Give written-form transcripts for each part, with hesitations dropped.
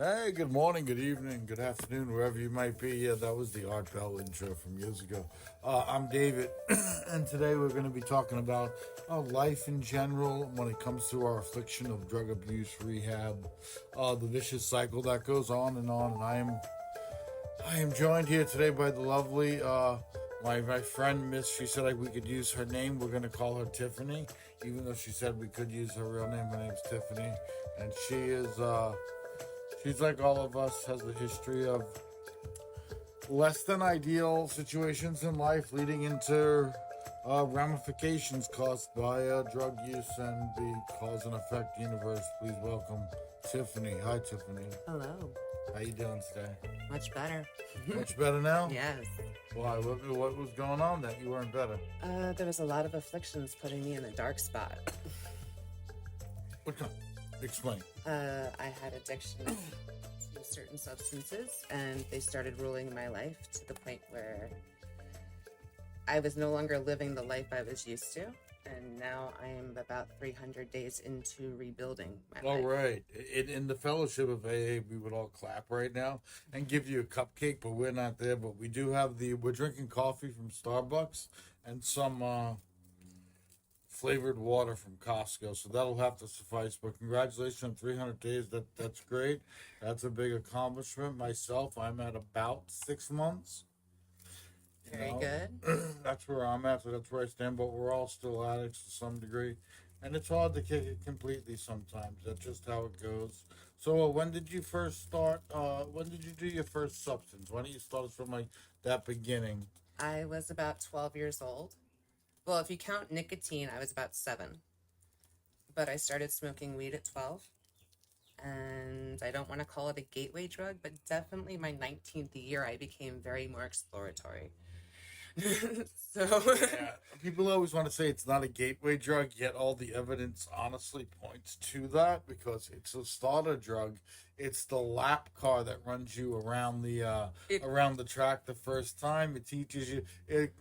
Hey, good morning, good evening, good afternoon, wherever you might be. Yeah, that was the Art Bell intro from years ago. I'm David, and today we're going to be talking about life in general when it comes to our affliction of drug abuse, rehab, the vicious cycle that goes on and on. And I am joined here today by the lovely my friend Miss. She said like we could use her name. We're going to call her Tiffany, even though she said we could use her real name. Her name's Tiffany, and she is. She's like all of us, has a history of less than ideal situations in life leading into ramifications caused by drug use and the cause and effect universe. Please welcome Tiffany. Hi, Tiffany. Hello. How you doing today? Much better. Much better now? Yes. Why? What was going on that you weren't better? There was a lot of afflictions putting me in a dark spot. What kind? Explain. I had addiction to certain substances, and they started ruling my life to the point where I was no longer living the life I was used to. And now I am about 300 days into rebuilding my life. All right. In the fellowship of AA, we would all clap right now and give you a cupcake, but we're not there. But we do have we're drinking coffee from Starbucks and some flavored water from Costco. So that'll have to suffice. But congratulations on 300 days. That's great. That's a big accomplishment. Myself, I'm at about 6 months. Very good. That's where I'm at, so that's where I stand, but we're all still addicts to some degree. And it's hard to kick it completely sometimes. That's just how it goes. So when did you first start, when did you do your first substance? Why don't you start us from like that beginning? I was about 12 years old. Well, if you count nicotine, I was about 7. But I started smoking weed at 12. And I don't want to call it a gateway drug, but definitely my 19th year, I became very more exploratory. So Yeah, people always want to say it's not a gateway drug, yet all the evidence honestly points to that because it's a starter drug. It's the lap car that runs you around around the track the first time. It teaches you.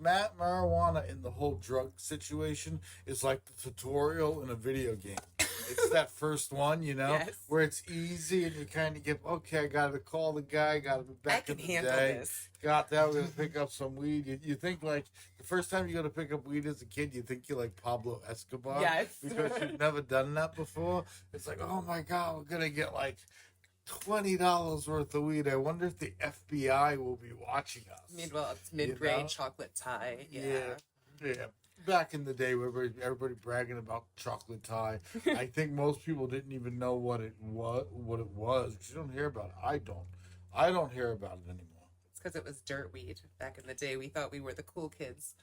Marijuana in the whole drug situation is like the tutorial in a video game. It's that first one, Yes. where it's easy and you kind of get, okay, I got to call the guy, got to be back I in can the handle day. this. Got that, we're going to pick up some weed. You think like the first time you go to pick up weed as a kid, you think you're like Pablo Escobar. Yes. Because you've never done that before. It's like, oh my God, we're going to get like $20 worth of weed. I wonder if the FBI will be watching us. It's mid-grade chocolate tie. Yeah. Back in the day, where everybody bragging about chocolate tie, I think most people didn't even know what it was. You don't hear about it. I don't hear about it anymore. It's because it was dirt weed. Back in the day, we thought we were the cool kids.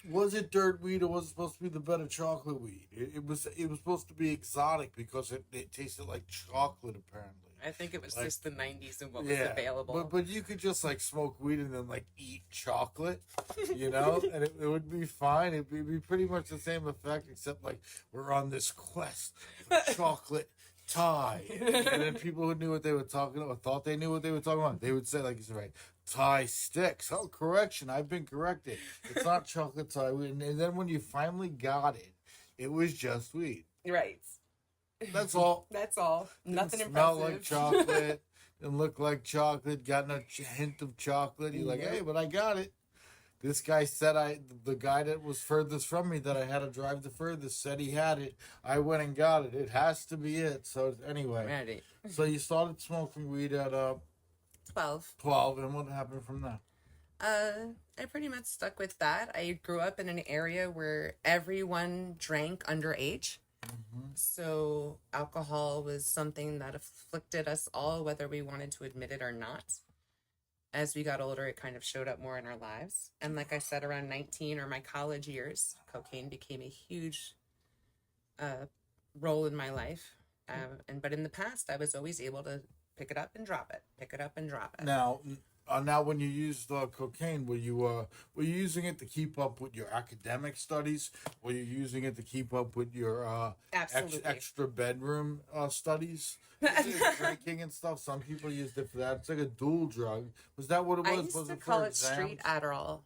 Was it dirt weed or was it supposed to be the better chocolate weed? It was supposed to be exotic because it tasted like chocolate apparently. I think it was Like, just the 90s and what was available. But you could just like smoke weed and then like eat chocolate, and it would be fine. It'd be pretty much the same effect, except like we're on this quest for chocolate tie. And then people who knew what they were talking about, thought they knew what they were talking about, they would say, like you said, right, tie sticks. Oh, correction, I've been corrected. It's not chocolate tie. And then when you finally got it, it was just weed. Right. That's all. That's all. Nothing Didn't smell impressive. like chocolate. Didn't look like chocolate. Got no hint of chocolate. You're like, hey, but I got it. This guy said the guy that was furthest from me that I had to drive the furthest said he had it. I went and got it. It has to be it. So anyway, Ready. so you started smoking weed at 12. 12, and what happened from there? I pretty much stuck with that. I grew up in an area where everyone drank underage. So alcohol was something that afflicted us all, whether we wanted to admit it or not. As we got older, it kind of showed up more in our lives. And like I said, around 19 or my college years, cocaine became a huge role in my life. But in the past, I was always able to pick it up and drop it, pick it up and drop it. Now, when you used cocaine, were you using it to keep up with your academic studies? Were you using it to keep up with your Absolutely. extra bedroom studies? Drinking and stuff. Some people used it for that. It's like a dual drug. Was that what it was? I used was to it for call it exams? street Adderall.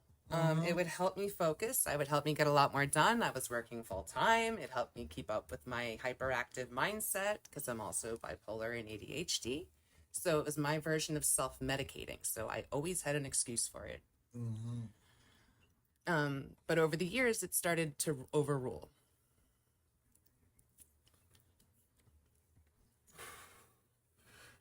It would help me focus. It would help me get a lot more done. I was working full time. It helped me keep up with my hyperactive mindset because I'm also bipolar and ADHD. So it was my version of self-medicating. So I always had an excuse for it. But over the years, it started to overrule.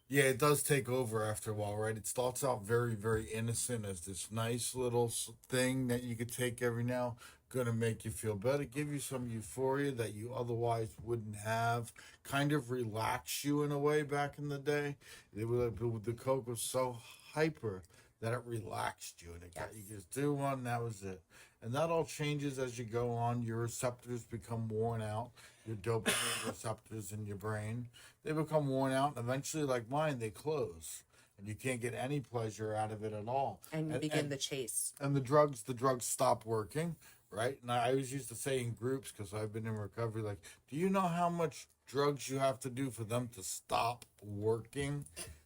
Yeah, it does take over after a while, right? It starts out very, very innocent as this nice little thing that you could take every now, gonna make you feel better, give you some euphoria that you otherwise wouldn't have, kind of relax you in a way back in the day. They were like, the Coke was so hyper that it relaxed you and it got you Yes. just do one, that was it. And that all changes as you go on. Your receptors become worn out, your dopamine receptors in your brain they become worn out, and eventually, like mine, they close, and you can't get any pleasure out of it at all. And you begin the chase. And the drugs stop working, right? And I always used to say in groups because I've been in recovery, like, do you know how much drugs you have to do for them to stop working?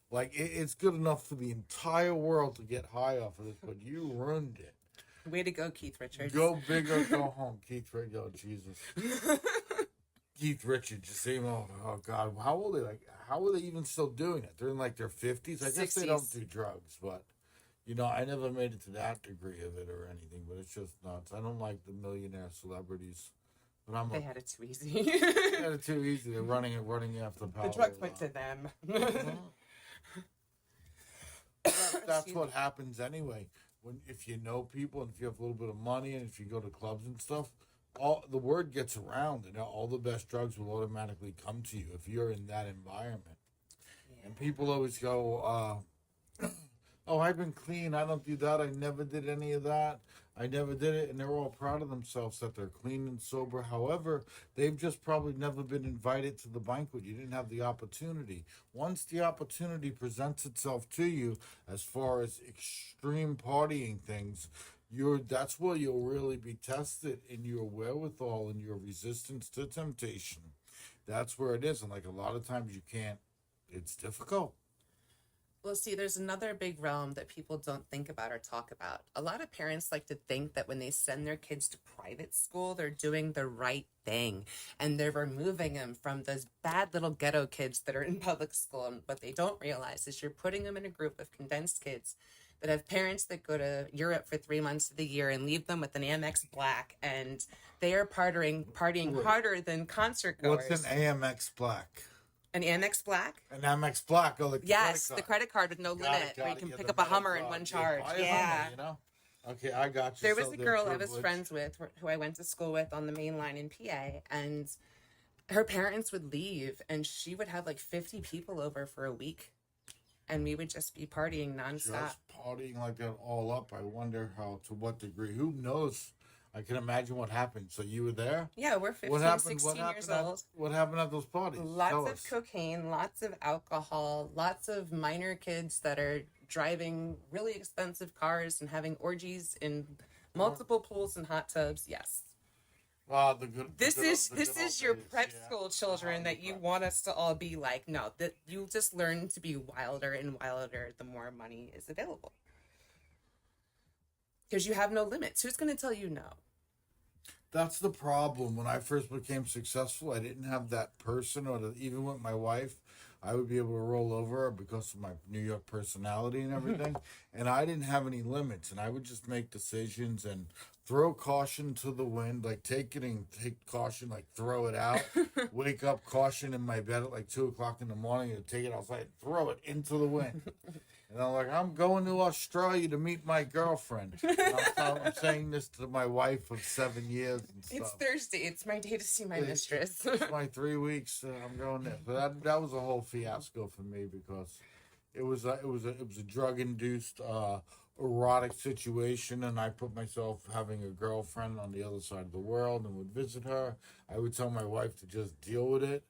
Like, it's good enough for the entire world to get high off of this, but you ruined it. Way to go, Keith Richards. Go big or go home, Keith. Oh, Jesus. Keith Richards, you see him. Oh God, how old are they? Like, how are they even still doing it? They're in like their 50s. I guess they don't 60s. do drugs, but I never made it to that degree of it or anything. But it's just nuts. I don't like the millionaire celebrities. But They had it too easy. they had it too easy. They're running after power. The drugs went to them. That's what happens anyway. If you know people and if you have a little bit of money and if you go to clubs and stuff, all the word gets around and all the best drugs will automatically come to you if you're in that environment. Yeah. And people always go, "Oh, I've been clean. I don't do that. I never did any of that. I never did it." And they're all proud of themselves that they're clean and sober. However, they've just probably never been invited to the banquet. You didn't have the opportunity. Once the opportunity presents itself to you, as far as extreme partying things, that's where you'll really be tested in your wherewithal and your resistance to temptation. That's where it is. And like a lot of times you can't, it's difficult. Well, see, there's another big realm that people don't think about or talk about. A lot of parents like to think that when they send their kids to private school, they're doing the right thing and they're removing them from those bad little ghetto kids that are in public school. And what they don't realize is you're putting them in a group of condensed kids that have parents that go to Europe for 3 months of the year and leave them with an Amex Black, and they are partying harder than concert goers. What's an Amex Black? An Amex Black? An Amex Black, like yes, the credit card with no limit, where you can pick up a Hummer in one charge. Yeah. Hummer, Okay, I got you. There was a girl I was friends with who I went to school with on the main line in PA, and her parents would leave, and she would have like 50 people over for a week. And we would just be partying nonstop. Just partying like that all up. I wonder to what degree. Who knows? I can imagine what happened. So you were there? Yeah, we're 15, 16 years old. What happened at those parties? Lots of cocaine, lots of alcohol, lots of minor kids that are driving really expensive cars and having orgies in multiple pools and hot tubs. Yes. Wow, this is your prep school children that you want us to all be like. No, that you just learn to be wilder and wilder the more money is available. Because you have no limits. Who's going to tell you no? That's the problem. When I first became successful, I didn't have that person, even with my wife, I would be able to roll over because of my New York personality and everything. And I didn't have any limits. And I would just make decisions and throw caution to the wind, like take caution, like throw it out. Wake up, caution in my bed at like 2 o'clock in the morning and take it outside and throw it into the wind. And I'm like, I'm going to Australia to meet my girlfriend. I'm saying this to my wife of 7 years and stuff. It's Thursday. It's my day to see my mistress. It's my 3 weeks. I'm going there. But that was a whole fiasco for me because it was a drug induced erotic situation, and I put myself having a girlfriend on the other side of the world and would visit her. I would tell my wife to just deal with it.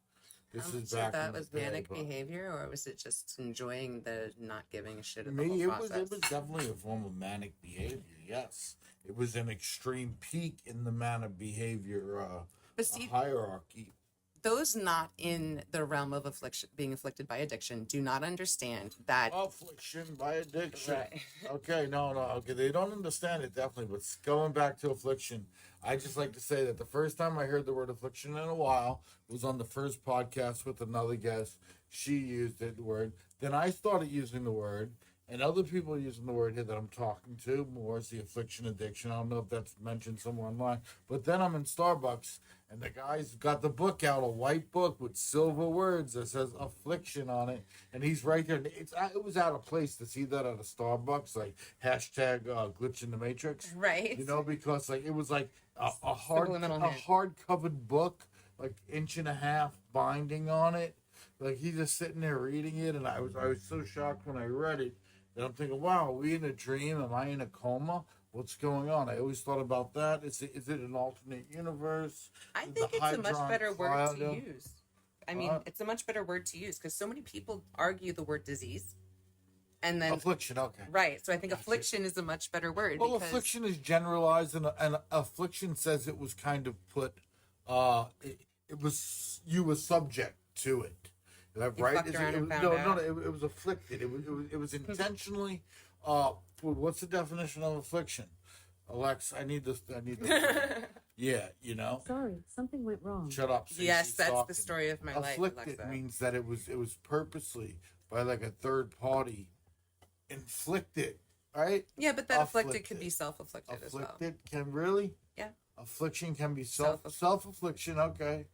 This is back that was manic behavior, or was it just enjoying the not giving a shit about the whole process? It was definitely a form of manic behavior. Yes, it was an extreme peak in the manic behavior hierarchy. those not in the realm of affliction, being afflicted by addiction, do not understand that. Affliction by addiction. Right. Okay, no, okay, they don't understand it definitely. But going back to affliction, I just like to say that the first time I heard the word affliction in a while was on the first podcast with another guest. She used the word. Then I started using the word, and other people using the word here that I'm talking to more is the affliction addiction. I don't know if that's mentioned somewhere online, but then I'm in Starbucks. And the guy's got the book out, a white book with silver words that says affliction on it. And he's right there. It was out of place to see that at a Starbucks, like hashtag glitch in the matrix. Right. You know, because like it was like a Subliminal hint. hard covered book, like inch and a half binding on it. Like he's just sitting there reading it, and I was so shocked when I read it that I'm thinking, wow, are we in a dream? Am I in a coma? What's going on? I always thought about that. Is it an alternate universe? I think it's a much better word to use. I mean, it's a much better word to use because so many people argue the word disease. And then affliction, okay. Right. So I think affliction is a much better word. Well, affliction is generalized, and affliction says it was kind of put, it was, you were subject to it. Right? It was afflicted. It was intentionally. What's the definition of affliction? Alex, I need this. Yeah, you know. Sorry, something went wrong. Shut up. Yes, that's the story of my life. Afflicted means that it was purposely by like a third party inflicted, right? Yeah, but that afflicted could be self-afflicted as well. Afflicted can really? Yeah. Affliction can be self-affliction. Okay.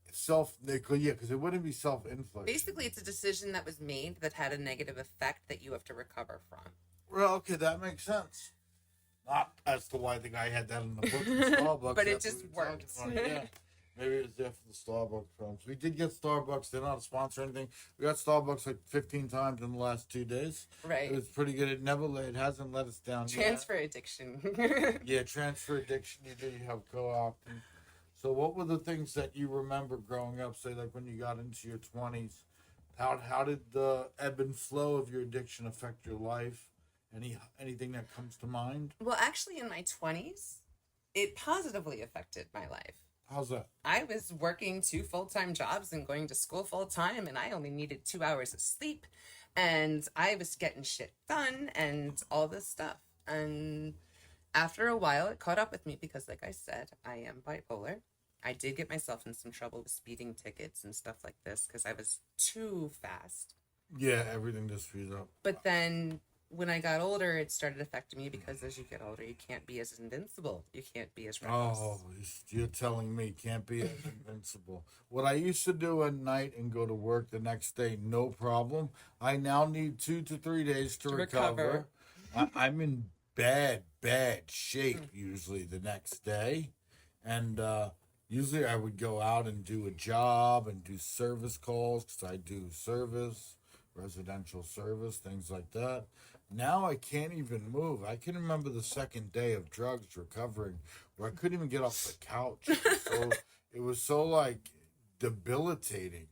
Because it wouldn't be self-inflicted. Basically, it's a decision that was made that had a negative effect that you have to recover from. Well, okay, that makes sense. Not as to why the guy had that in the book in Starbucks. But it just worked. Yeah. Maybe it was there for the Starbucks films. We did get Starbucks. They're not a sponsor or anything. We got Starbucks like 15 times in the last 2 days. Right. It was pretty good. It hasn't let us down Transfer addiction. Yeah, transfer addiction. You have co-opting. So what were the things that you remember growing up, say like when you got into your 20s? How did the ebb and flow of your addiction affect your life? Anything that comes to mind? Well, actually in my 20s, it positively affected my life. How's that? I was working 2 full-time jobs and going to school full-time, and I only needed 2 hours of sleep, and I was getting shit done and all this stuff. And after a while, it caught up with me because, like I said, I am bipolar. I did get myself in some trouble with speeding tickets and stuff like this because I was too fast. Yeah, everything just speeds up. But then when I got older, it started affecting me because as you get older, you can't be as invincible. You can't be as reckless. Oh, you're telling me can't be as invincible. What I used to do at night and go to work the next day, no problem. I now need 2 to 3 days to recover. I'm in bad shape usually the next day. And usually I would go out and do a job and do service calls because I do service, residential service, things like that. Now I can't even move. I can remember the second day of drugs recovering where I couldn't even get off the couch. It was so like debilitating.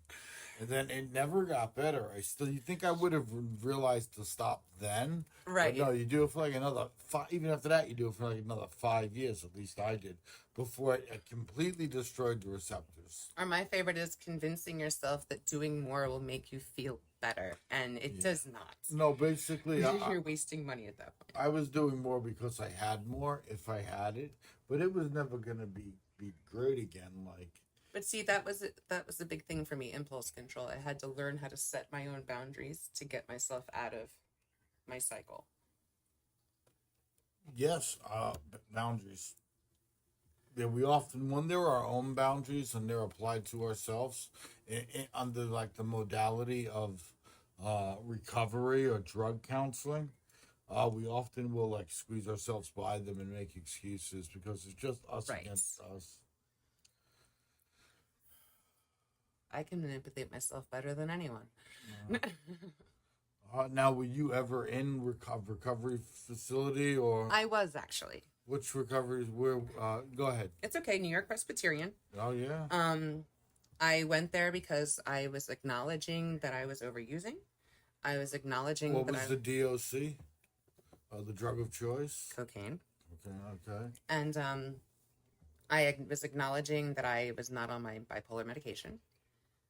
And then it never got better. You think I would have realized to stop then? Right. But no, you do it for like another 5, even after that, you do it for like another 5 years, at least I did, before it completely destroyed the receptors. Or my favorite is convincing yourself that doing more will make you feel better. And it does not. No, basically, you're wasting money at that point. I was doing more because I had more, if I had it, but it was never going to be great again, like. But see, that was a big thing for me, impulse control. I had to learn how to set my own boundaries to get myself out of my cycle. Yes, boundaries. Yeah, we often, when there are our own boundaries and they're applied to ourselves under like the modality of recovery or drug counseling, we often will like squeeze ourselves by them and make excuses because it's just us against us. I can manipulate myself better than anyone. Now, were you ever in recovery facility or? I was actually. Which recoveries? Where? Go ahead. It's okay. New York Presbyterian. Oh yeah. I went there because I was acknowledging that I was overusing. I was acknowledging what was the DOC? The drug of choice. Cocaine. Okay. And I was acknowledging that I was not on my bipolar medication.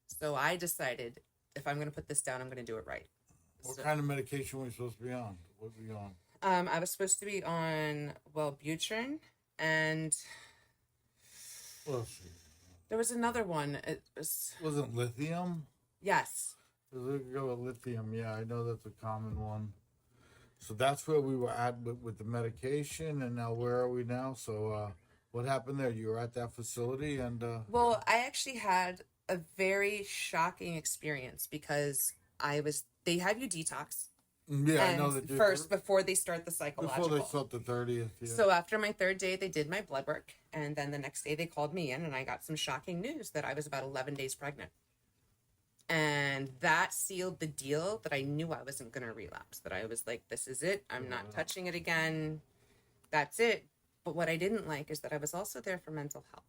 So I decided if I'm going to put this down, I'm going to do it right. What So, kind of medication were you supposed to be on? What were you on? I was supposed to be on Wellbutrin, and Let's see. there was another one. It was Wasn't lithium? yes, We could go with lithium. Yeah, I know that's a common one. So that's where we were at with the medication, and now where are we now? So what happened there? You were at that facility, and well, I actually had a very shocking experience because they have you detox yeah, I know and that first before they start the before they psychological. start the 30th. Yeah. So after my third day, they did my blood work, and then the next day they called me in, and I got some shocking news that I was about 11 days pregnant. And that sealed the deal that I knew I wasn't going to relapse, that I was like, this is it. I'm not touching it again. That's it. But what I didn't like is that I was also there for mental health.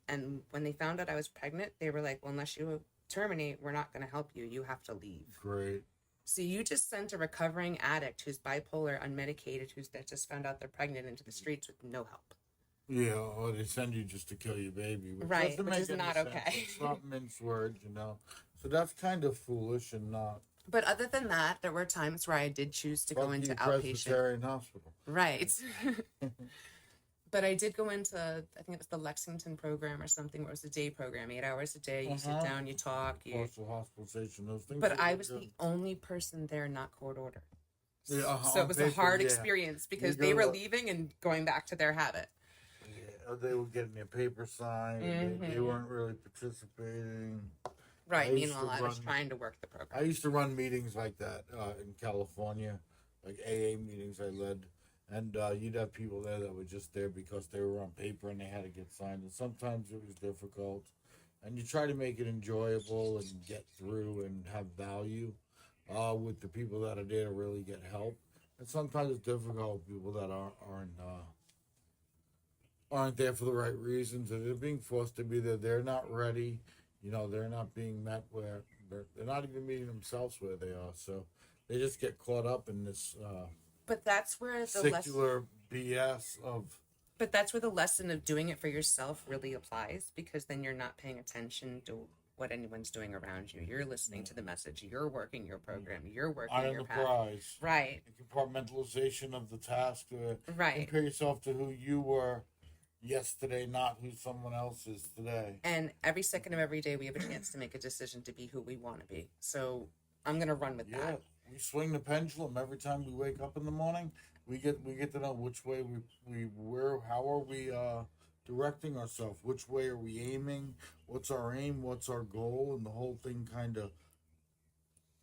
And when they found out I was pregnant, they were like, well, unless you terminate, we're not going to help you. You have to leave. Great. So you just sent a recovering addict who's bipolar, unmedicated, that just found out they're pregnant into the streets with no help. Yeah, or they send you just to kill your baby. Right, which is not okay. It's not mince words, you know. So that's kind of foolish and not. But other than that, there were times where I did choose to go into outpatient. Presbyterian Hospital. Right. But I did go into, I think it was the Lexington program or something, where it was a day program, 8 hours a day. You sit down, you talk. Partial hospitalization, those things. But I was the only person there not court ordered. Yeah, so it was a hard experience because they were leaving and going back to their habit. Yeah, they were getting their paper signed. Mm-hmm. They weren't really participating. Right. Meanwhile, I was trying to work the program. I used to run meetings like that in California, like AA meetings I led. And you'd have people there that were just there because they were on paper and they had to get signed. And sometimes it was difficult. And you try to make it enjoyable and get through and have value with the people that are there to really get help. And sometimes it's difficult with people that aren't there for the right reasons. And they're being forced to be there. They're not ready. You know, they're not being met where they're not even meeting themselves where they are. So they just get caught up in this but that's where the secular BS of. But that's where the lesson of doing it for yourself really applies, because then you're not paying attention to what anyone's doing around you. You're listening to the message. You're working your program. You're working your path. Prize. Right. The compartmentalization of the task. Right. Compare yourself to who you were yesterday, not who someone else is today. And every second of every day, we have a chance to make a decision to be who we want to be. So I'm going to run with that. We swing the pendulum every time we wake up in the morning. We get to know which way how are we directing ourselves? Which way are we aiming? What's our aim? What's our goal? And the whole thing kind of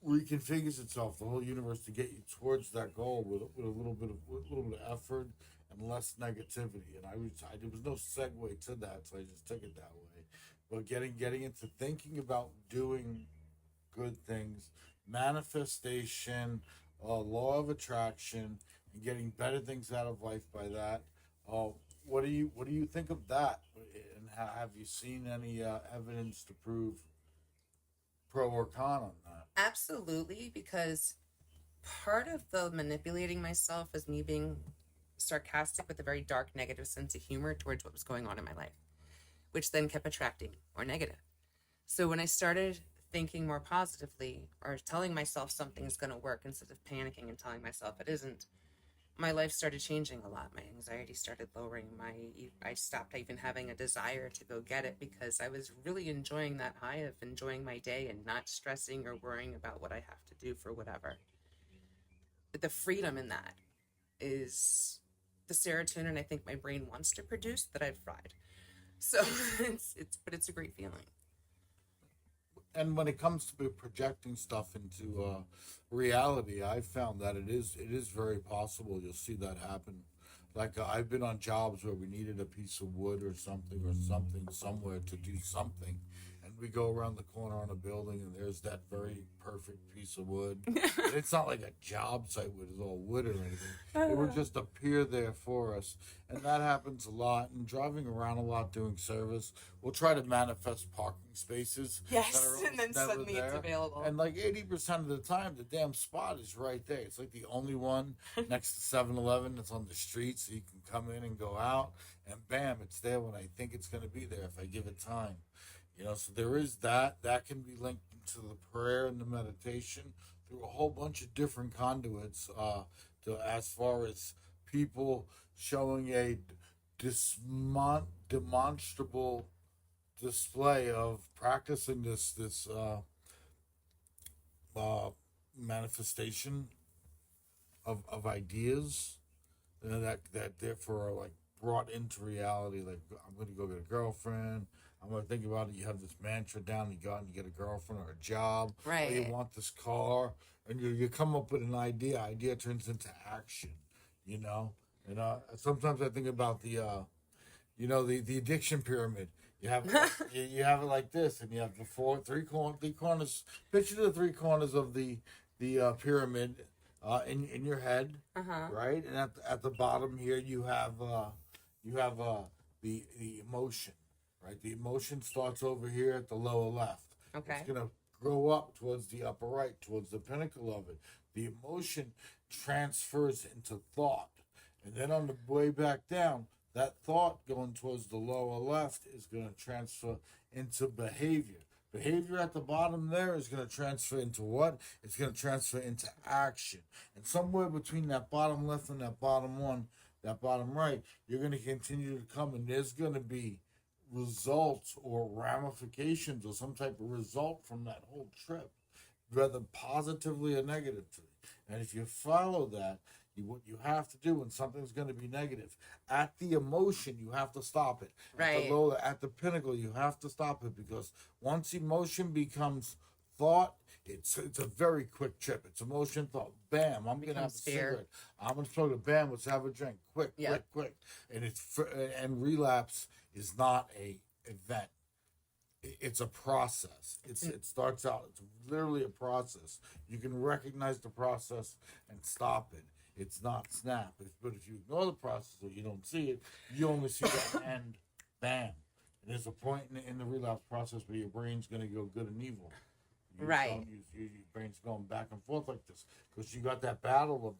reconfigures itself, the whole universe, to get you towards that goal with a little bit of effort and less negativity. And there was no segue to that, so I just took it that way. But getting into thinking about doing good things, manifestation, law of attraction, and getting better things out of life by that. What do you think of that? And have you seen any evidence to prove pro or con on that? Absolutely, because part of the manipulating myself is me being sarcastic with a very dark, negative sense of humor towards what was going on in my life, which then kept attracting more negative. So when I started thinking more positively or telling myself something's going to work instead of panicking and telling myself it isn't, my life started changing a lot. My anxiety started lowering. I stopped even having a desire to go get it because I was really enjoying that high of enjoying my day and not stressing or worrying about what I have to do for whatever. But the freedom in that is the serotonin I think my brain wants to produce that I've fried. So it's a great feeling. And when it comes to projecting stuff into reality, I've found that it is very possible. You'll see that happen. Like I've been on jobs where we needed a piece of wood or something somewhere to do something, and we go around the corner on a building and there's that very perfect piece of wood. It's not like a job site with all wood or anything. It would just appear there for us. And that happens a lot. And driving around a lot doing service, we'll try to manifest parking spaces. Yes, that are and then never suddenly it's there. available. And like 80% of the time, the damn spot is right there. It's like the only one next to 7-Eleven that's on the street, so you can come in and go out. And bam, it's there when I think it's going to be there if I give it time. So there is that. That can be linked to the prayer and the meditation through a whole bunch of different conduits. As far as people showing a demonstrable display of practicing this manifestation of ideas that therefore are like brought into reality. Like, I'm going to go get a girlfriend. I'm going to think about it. You have this mantra down. You go out and you get a girlfriend or a job. Right. Or you want this car. And you come up with an idea. Idea turns into action, And sometimes I think about the addiction pyramid. You have you have it like this, and you have the three corners. Picture the three corners of the pyramid in your head, right? And at the bottom here, you have the emotion, right? The emotion starts over here at the lower left. Okay. It's gonna grow up towards the upper right, towards the pinnacle of it. The emotion transfers into thought, and then on the way back down, that thought going towards the lower left is going to transfer into behavior. Behavior at the bottom there is going to transfer into what? It's going to transfer into action. And somewhere between that bottom left and that bottom right, you're going to continue to come, and there's going to be results or ramifications or some type of result from that whole trip, whether positively or negatively. And if you follow that, what you have to do when something's going to be negative, at the emotion, you have to stop it. Right. At the pinnacle, you have to stop it, because once emotion becomes thought, it's a very quick trip. It's emotion, thought, bam, I'm going to have a cigarette. I'm going to smoke it, bam, let's have a drink. Quick. And relapse is not a event. It's a process. It starts out, it's literally a process. You can recognize the process and stop it. It's not snap. But if you ignore the process or you don't see it, you only see that end, bam. And there's a point in the relapse process where your brain's going to go good and evil. Right. Your brain's going back and forth like this, because you got that battle of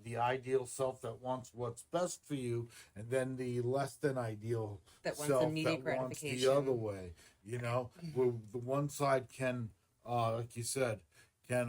the ideal self that wants what's best for you, and then the less than ideal that wants self immediate that wants gratification. the other way. Where the one side can, like you said, can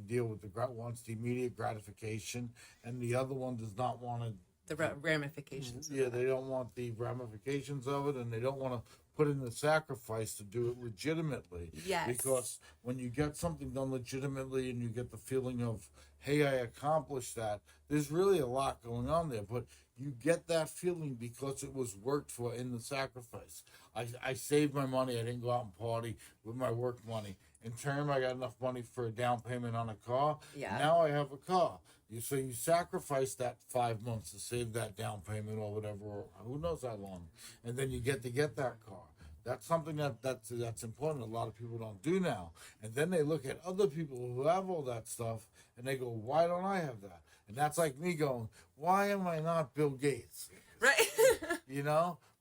deal with wants the immediate gratification, and the other one does not want the ramifications. Yeah, they don't want the ramifications of it, and they don't want to put in the sacrifice to do it legitimately. Yes. Because when you get something done legitimately and you get the feeling of, hey, I accomplished that, there's really a lot going on there. But you get that feeling because it was worked for in the sacrifice. I saved my money. I didn't go out and party with my work money. In turn, I got enough money for a down payment on a car. Yeah. Now I have a car. So you sacrifice that 5 months to save that down payment or whatever, or who knows how long, and then you get that car. That's something that's important. A lot of people don't do now. And then they look at other people who have all that stuff, and they go, "Why don't I have that?" And that's like me going, "Why am I not Bill Gates?" Right.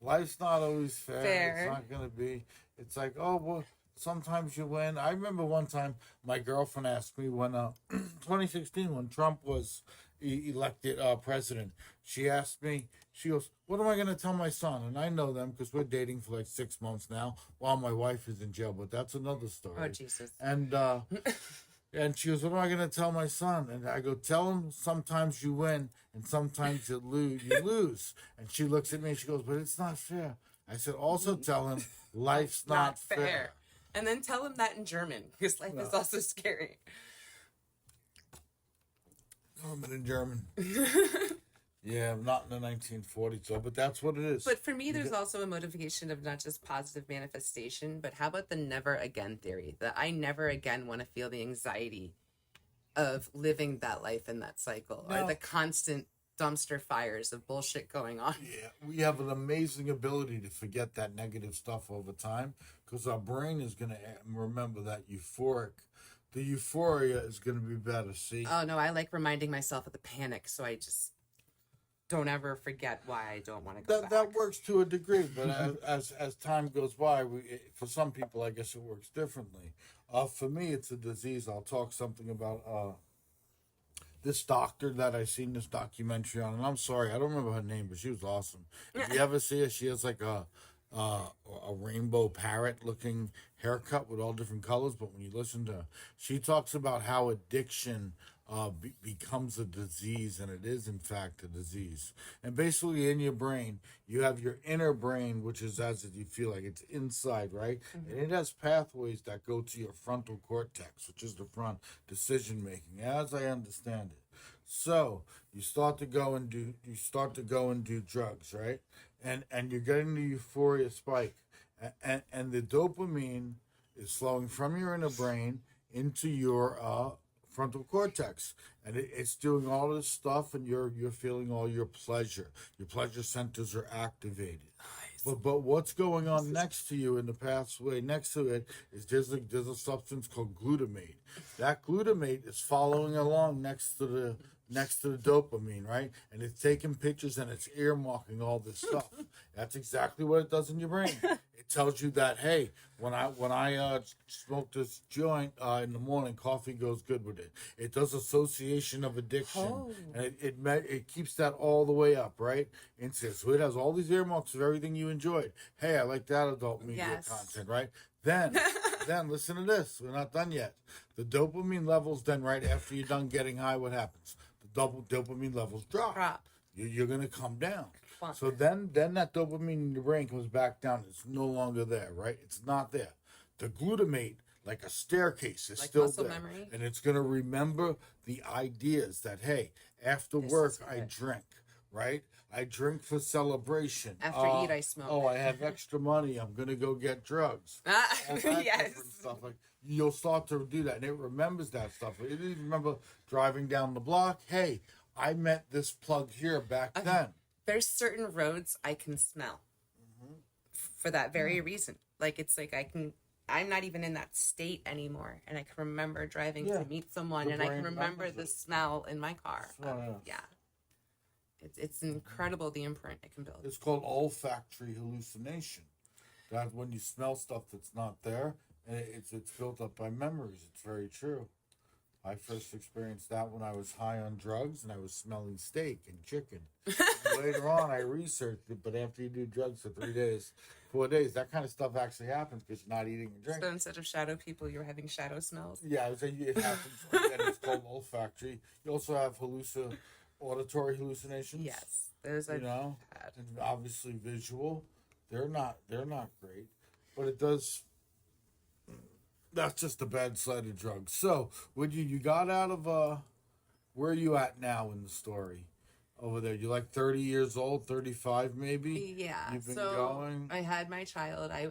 Life's not always fair. It's not going to be. It's like, oh, well, sometimes you win. I remember one time my girlfriend asked me when 2016, when Trump was elected president, she asked me, she goes, "What am I going to tell my son?" And I know them because we're dating for like 6 months now while my wife is in jail, but that's another story. Oh, Jesus. And and she goes, "What am I going to tell my son?" And I go, "Tell him sometimes you win and sometimes you lose." And she looks at me and she goes, "But it's not fair." I said, "Also tell him life's not fair." And then tell him that in German, because life is also scary. In German. Yeah, not in the 1940s, so, but that's what it is. But for me, there's also a motivation of not just positive manifestation, but how about the never again theory? That I never again want to feel the anxiety of living that life in that cycle, or the constant dumpster fires of bullshit going on. Yeah, we have an amazing ability to forget that negative stuff over time because our brain is going to remember that euphoric. The euphoria is going to be better. See, Oh no, I like reminding myself of the panic, so I just don't ever forget why I don't want to go that back. works to a degree, but as time goes by, for some people, I guess it works differently. For me, it's a disease. I'll talk something about this doctor that I seen this documentary on, and I'm sorry, I don't remember her name, but she was awesome. If you ever see her, she has like a rainbow parrot looking haircut with all different colors. But when you listen to her, she talks about how addiction becomes a disease, and it is in fact a disease. And basically, in your brain, you have your inner brain, which is as if you feel like it's inside, right? And it has pathways that go to your frontal cortex, which is the front decision making, as I understand it. So you start to go and do drugs, right? And you're getting the euphoria spike, and the dopamine is flowing from your inner brain into your frontal cortex, and it's doing all this stuff, and you're feeling all your pleasure. Your pleasure centers are activated. But what's going on next to you in the pathway next to it is there's a substance called glutamate. That glutamate is following along next to the dopamine, right? And it's taking pictures and it's earmarking all this stuff. That's exactly what it does in your brain. It tells you that, hey, when I smoke this joint in the morning, coffee goes good with it. It does association of addiction, and it keeps that all the way up, right? So it has all these earmarks of everything you enjoyed. Hey, I like that adult media content, right? Then listen to this. We're not done yet. The dopamine levels then right after you're done getting high, what happens? The dopamine levels drop. You're going to come down. So then that dopamine in your brain comes back down. It's no longer there, right? It's not there. The glutamate, like a staircase, is Like still muscle there. memory? And it's going to remember the ideas that, hey, after This work, is I good. drink, right? I drink for celebration. After eat, I smoke. Oh, I have extra money. I'm going to go get drugs. All that Yes. different stuff. Like, you'll start to do that, and it remembers that stuff. It even remember driving down the block. Hey, I met this plug here back then. There's certain roads I can smell for that very reason. Like, it's like I'm not even in that state anymore, and I can remember driving to meet someone, The and I can brain remember remembers the it. smell in my car. Oh, Yeah. It's incredible the imprint it can build. It's called olfactory hallucination. That's when you smell stuff that's not there, and it's built up by memories. It's very true. I first experienced that when I was high on drugs and I was smelling steak and chicken. Later on, I researched it, but after you do drugs for 3 days, 4 days, that kind of stuff actually happens because you're not eating and So drinking. instead of shadow people, you're having shadow smells. Yeah, I would say it happens. And it's called olfactory. You also have auditory hallucinations. Yes, those You I've know, had. and obviously visual. They're not great, but it does. That's just a bad side of drugs. So, when you got out of where are you at now in the story? Over there, you're like 30 years old, 35 maybe. Yeah. You've been so going. I had my child. I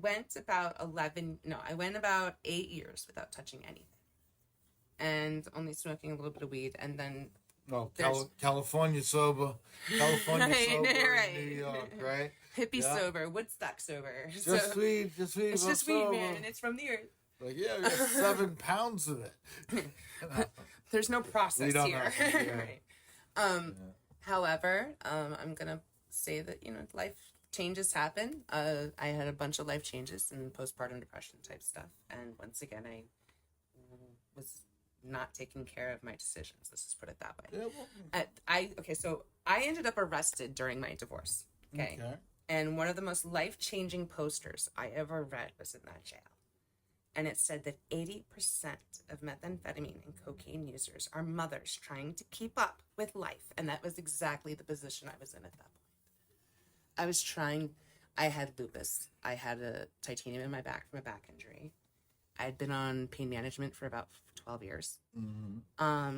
went about 11. No, I went about 8 years without touching anything, and only smoking a little bit of weed, and then No, there's- California sober, California Right, sober right. in New York, right? hippie Yeah. sober, Woodstock sober. Just weed, just weed. It's well, just weed, sober. man, and it's from the earth. Like, yeah, we got 7 pounds of it. There's no process We don't here. know. Yeah. Right. However, I'm gonna say that life changes happen. I had a bunch of life changes and postpartum depression type stuff, and once again, I was not taking care of my decisions. Let's just put it that way. Yeah, well, So I ended up arrested during my divorce. Okay. And one of the most life-changing posters I ever read was in that jail. And it said that 80% of methamphetamine and cocaine users are mothers trying to keep up with life. And that was exactly the position I was in at that point. I had lupus. I had a titanium in my back from a back injury. I had been on pain management for about 12 years.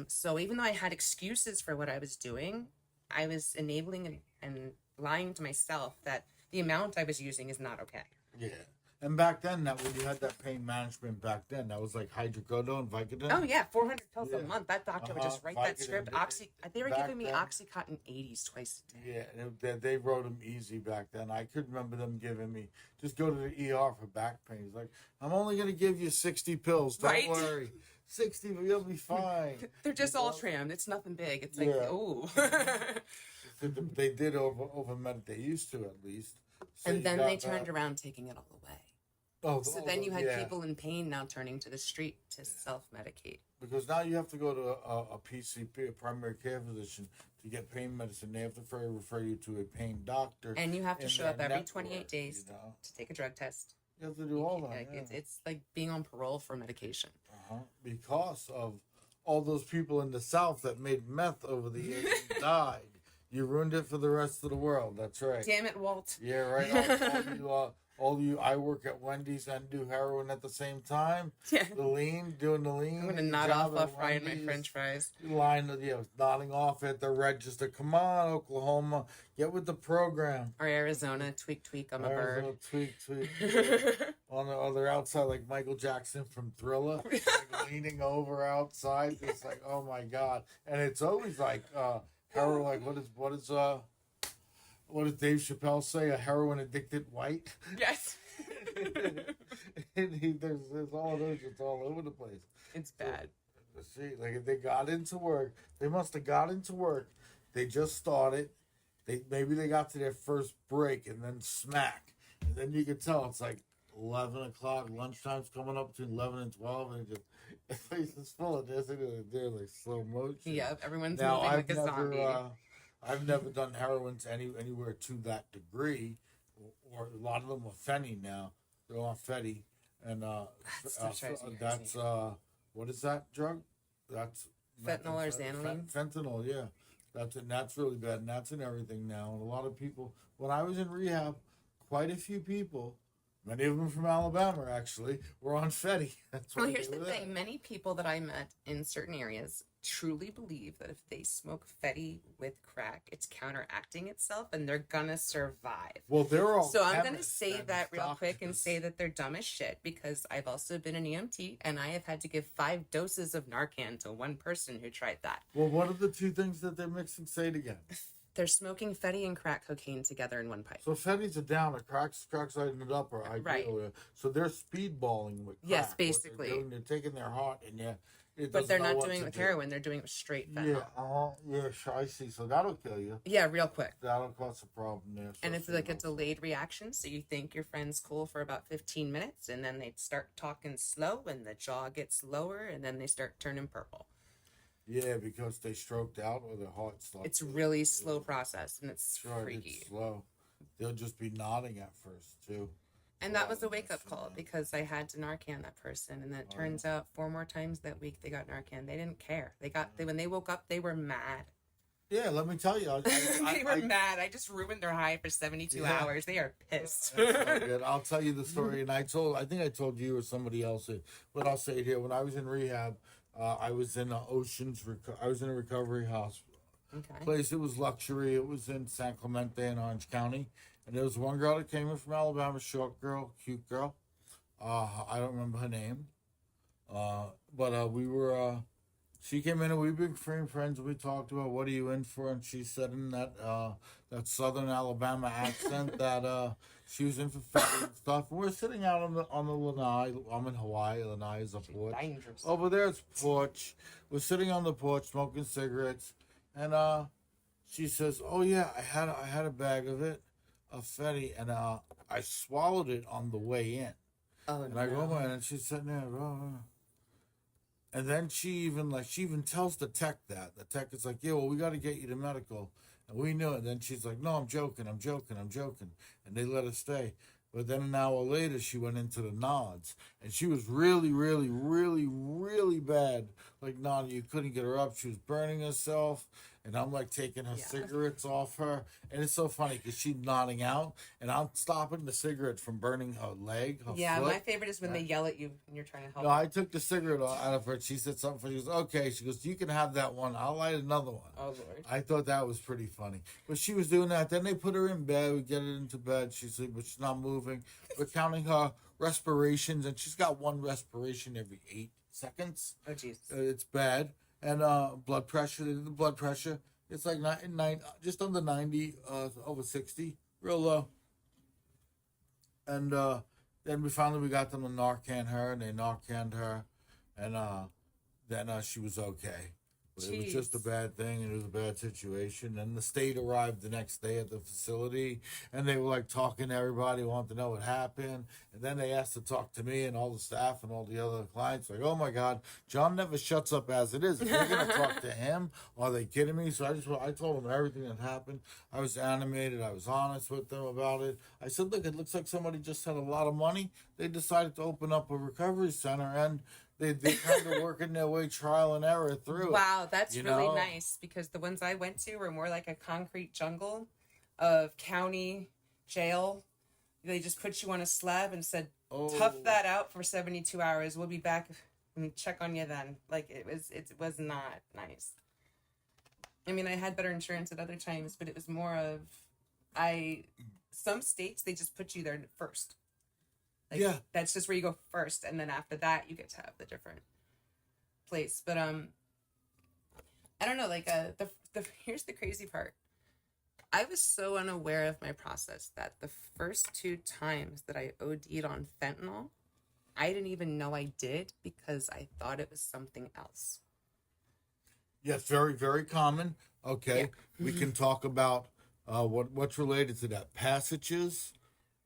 So even though I had excuses for what I was doing, I was enabling and lying to myself that the amount I was using is not okay. Yeah. And back then, that when you had that pain management back then, that was like hydrocodone, Vicodin. Oh yeah, 400 pills Yeah. a month. That doctor would just write that Vicodin. script. They were Back giving me then- Oxycontin 80s twice a day. Yeah, and they wrote them easy back then. I could remember them giving me, just go to the ER for back pain. He's like, I'm only going to give you 60 pills. Don't Right? worry. 60, but you'll be fine. They're just You all know? trimmed. It's nothing big. It's like, Yeah. ooh. They did over med. They used to, at least. So And you then got they that. turned around taking it all away. So Oh, then you had yeah. people in pain now turning to the street to self-medicate. Because now you have to go to a PCP, a primary care physician, to get pain medicine. They have to refer you to a pain doctor. And you have to in show their up every network, 28 days You know? to take a drug test. You have to do all that. Like, Yeah. it's like being on parole for medication. Because of all those people in the South that made meth over the years and died. You ruined it for the rest of the world. That's right. Damn it, Walt. Yeah, right. All you, I work at Wendy's and do heroin at the same time. Yeah. Doing the lean. I'm gonna your nod job off at while frying my Wendy's, French fries. Line, nodding off at the register. Come on, Oklahoma, get with the program. Or Arizona, tweak, I'm a Arizona, bird. tweak. On the other outside, like Michael Jackson from Thriller, like leaning over outside. It's like, oh my god! And it's always like heroin. Like what does Dave Chappelle say? A heroin addicted white. Yes. And there's all those. It's all over the place. It's bad. See, like if they got into work, they must have got into work. They just started. Maybe they got to their first break and then smack. And then you could tell it's like 11 o'clock. Lunchtime's coming up between 11 and 12, and it just the place is full of this. They're like slow motion. Yeah, everyone's Now moving like a never, zombie. I've never done heroin to anywhere to that degree, or a lot of them are Fenny now. They're on Fetty, and That drives me that's crazy. what is that drug? That's Fentanyl or Xanilene? Fentanyl, yeah. That's really bad, and that's in everything now. And a lot of people, when I was in rehab, quite a few people, many of them from Alabama actually, were on Fetty. That's Well, why here's they the were there. thing. Many people that I met in certain areas truly believe that if they smoke Fetty with crack, it's counteracting itself and they're gonna survive. Well, they're all. So I'm going to chemists say and that real quick and doctors. say that they're dumb as shit because I've also been an EMT and I have had to give 5 doses of Narcan to one person who tried that. Well, what are the two things that they're mixing? Say it again. They're smoking Fetty and crack cocaine together in one pipe. So Fetty's a downer, cracks lighting it up, or Right. So they're speedballing with crack. Yes, What they're basically. doing, they're taking their heart and But they're not doing it with heroin. They're doing it with straight fentanyl. Yeah, sure, I see. So that'll kill you. Yeah, real quick. That'll cause a problem there. And it's like a especially delayed reaction. So you think your friend's cool for about 15 minutes and then they start talking slow and the jaw gets lower and then they start turning purple. yeah, because they stroked out or their heart stopped. It's really slow process and it's Sure, freaky. it's slow. They'll just be nodding at first too. And that was a wake up Yes, call yeah. because I had to Narcan that person, and then it Oh, turns out 4 more times that week they got Narcan. They didn't care. When they woke up, they were mad. Yeah, let me tell you. They were mad. I just ruined their high for 72 Yeah. hours. They are pissed. That's not good. I'll tell you the story, and I think I told you or somebody else it, but I'll say it here. When I was in rehab, I was in I was in a recovery hospital Okay. place. It was luxury. It was in San Clemente in Orange County, and there was one girl that came in from Alabama, short girl, cute girl. I don't remember her name, but we were. She came in and we became friends. We talked about what are you in for, and she said in that Southern Alabama accent that she was in for family and stuff. And we're sitting out on the lanai. I'm in Hawaii. Lanai is a porch. Dangerous. Over there it's porch. We're sitting on the porch smoking cigarettes, and she says, "Oh yeah, I had a bag of it, of Fetty, and I swallowed it on the way in." Oh, And I go no. in, and she's sitting there, and then she even tells the tech that. The tech is like, yeah, well, we got to get you to medical. And we knew it. And then she's like, no, I'm joking. And they let her stay. But then an hour later, she went into the nods. And she was really, really, really, really bad. Like, nodding. You couldn't get her up. She was burning herself. And I'm like taking her Yeah. cigarettes off her. And it's so funny because she's nodding out. And I'm stopping the cigarette from burning her leg, her Yeah, foot. my favorite is when they yell at you and you're trying to help. No, I took the cigarette out of her. She said something. She goes, okay. She goes, you can have that one. I'll light another one. Oh, Lord. I thought that was pretty funny. But she was doing that. Then they put her in bed. We get her into bed. She's asleep, but she's not moving. We're counting her respirations, and she's got one respiration every 8 seconds. Oh, jeez. It's bad. And blood pressure. They did the blood pressure. It's like just under 90, over 60, real low. And then we got them to Narcan her, and they Narcaned her, and then she was okay. But it was just a bad thing, and it was a bad situation. And the state arrived the next day at the facility, and they were like talking to everybody, wanted to know what happened. And then they asked to talk to me and all the staff and all the other clients. Like, oh my God, John never shuts up as it is. If they're gonna talk to him, are they kidding me? So I told them everything that happened. I was animated. I was honest with them about it. I said, look, it looks like somebody just had a lot of money. They decided to open up a recovery center, and they kind of working their way trial and error through it. Wow, that's really nice, because the ones I went to were more like a concrete jungle of county jail. They just put you on a slab and said, tough that out for 72 hours. We'll be back and check on you then. Like, it was not nice. I mean, I had better insurance at other times, but it was more of, some states, they just put you there first. Like, yeah, that's just where you go first, and then after that, you get to have the different place. But I don't know. Like here's the crazy part. I was so unaware of my process that the first 2 times that I OD'd on fentanyl, I didn't even know I did, because I thought it was something else. Yes, very, very common. Okay, yeah. We can talk about what's related to that. Passages.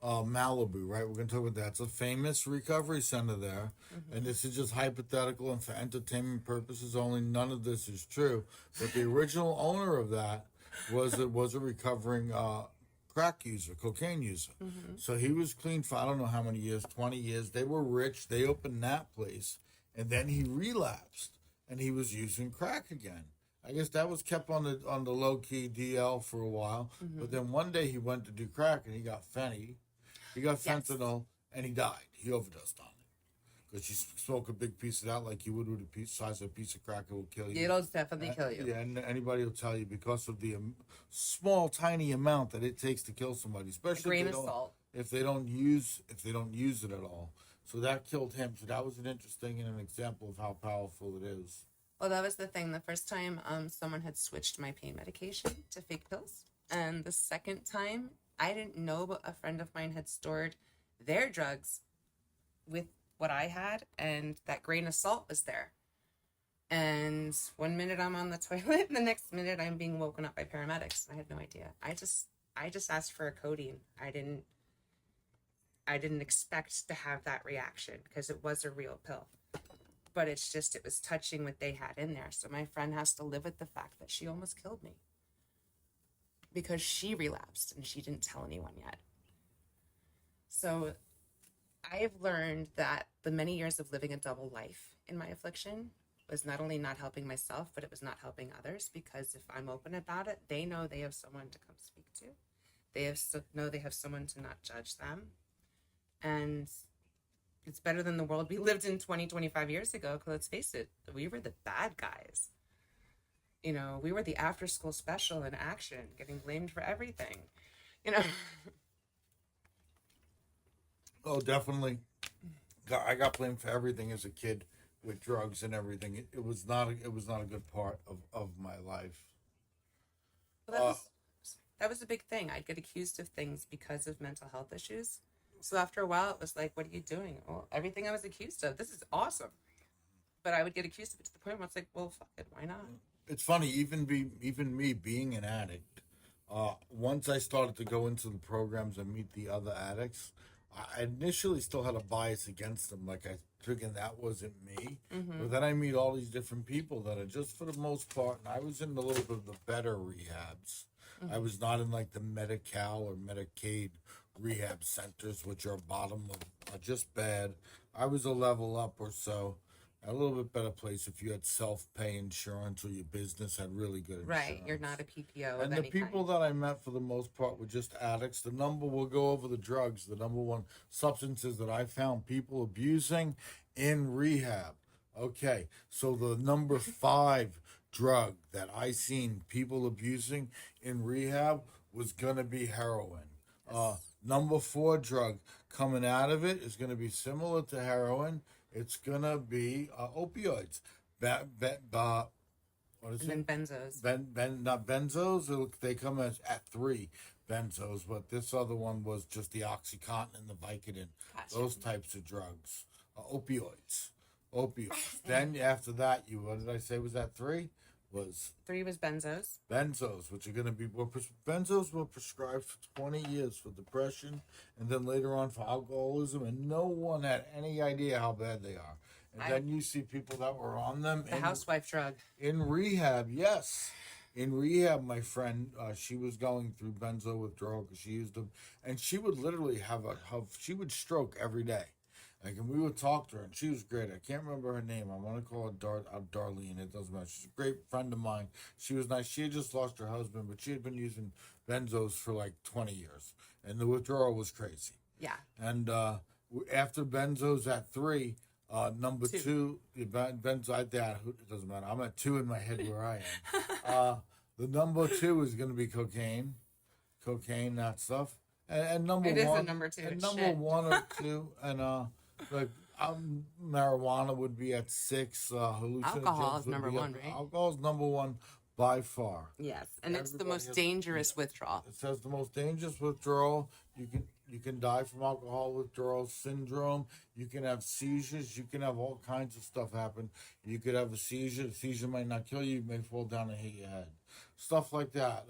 Malibu, right? We're going to talk about that. It's a famous recovery center there. And this is just hypothetical and for entertainment purposes only. None of this is true. But the original owner of that was a recovering crack user, cocaine user. So he was clean for I don't know how many years, 20 years. They were rich. They opened that place. And then he relapsed, and he was using crack again. I guess that was kept on the low-key DL for a while. But then one day he went to do crack, and he got fentanyl, and he died. He overdosed on it. Because you smoke a big piece of that like you would with a size of a piece of crack, it will kill you. It'll definitely kill you. Yeah, and anybody will tell you, because of the small, tiny amount that it takes to kill somebody, especially if they don't use it at all. So that killed him. So that was an interesting and an example of how powerful it is. Well, that was the thing. The first time, someone had switched my pain medication to fake pills, and the second time, I didn't know, but a friend of mine had stored their drugs with what I had, and that grain of salt was there. And one minute I'm on the toilet, and the next minute I'm being woken up by paramedics. I had no idea. I just asked for a codeine. I didn't expect to have that reaction, because it was a real pill. But it was touching what they had in there. So my friend has to live with the fact that she almost killed me, because she relapsed and she didn't tell anyone yet. So I have learned that the many years of living a double life in my affliction was not only not helping myself, but it was not helping others, because if I'm open about it, they know they have someone to come speak to. They know they have someone to not judge them. And it's better than the world we lived in 25 years ago, because let's face it, we were the bad guys. You know, we were the after school special in action, getting blamed for everything. You know. Oh, definitely. I got blamed for everything as a kid with drugs and everything. It was not a good part of my life. Well, that was a big thing. I'd get accused of things because of mental health issues. So after a while, it was like, what are you doing? Well, everything I was accused of, this is awesome. But I would get accused of it to the point where it's like, well, fuck it, why not? It's funny, even me being an addict, once I started to go into the programs and meet the other addicts, I initially still had a bias against them. Like, I figured that wasn't me. But then I meet all these different people that are just, for the most part, and I was in a little bit of the better rehabs. I was not in like the Medi-Cal or Medicaid rehab centers, which are are just bad. I was a level up or so. A little bit better place if you had self-pay insurance, or your business had really good insurance. Right, you're not a PPO And the people that I met for the most part were just addicts. We'll go over the drugs. The number one substances that I found people abusing in rehab. Okay, so the number 5 drug that I seen people abusing in rehab was gonna be heroin. Number 4 drug coming out of it is going to be similar to heroin. It's going to be opioids. What is And it? then benzos. Not benzos. They come at 3 benzos, but this other one was just the OxyContin and the Vicodin. Gotcha. Those types of drugs. Opioids. Then after that, what did I say was that 3? Was 3 was benzos. benzos, which are going to be benzos were prescribed for 20 years for depression, and then later on for alcoholism, and no one had any idea how bad they are. And then you see people that were on them. The housewife drug. In rehab, yes. In rehab, my friend, she was going through benzo withdrawal because she used them, and she would literally she would stroke every day. Like, and we would talk to her, and she was great. I can't remember her name. I want to call her Darlene. It doesn't matter. She's a great friend of mine. She was nice. She had just lost her husband, but she had been using benzos for like 20 years, and the withdrawal was crazy. Yeah. And after benzos at 3, number 2, benzo at that, it doesn't matter. I'm at 2 in my head where I am. The number 2 is going to be cocaine, that stuff. And number it 1 is a number 2. and number 1 or 2, and like marijuana would be at 6. Hallucinogens Alcohol is would number be 1, right? Alcohol is number 1 by far. Yes, and it's the Everybody most has- dangerous withdrawal. It says the most dangerous withdrawal. You can die from alcohol withdrawal syndrome. You can have seizures. You can have all kinds of stuff happen. You could have a seizure. The seizure might not kill you. You may fall down and hit your head. Stuff like that.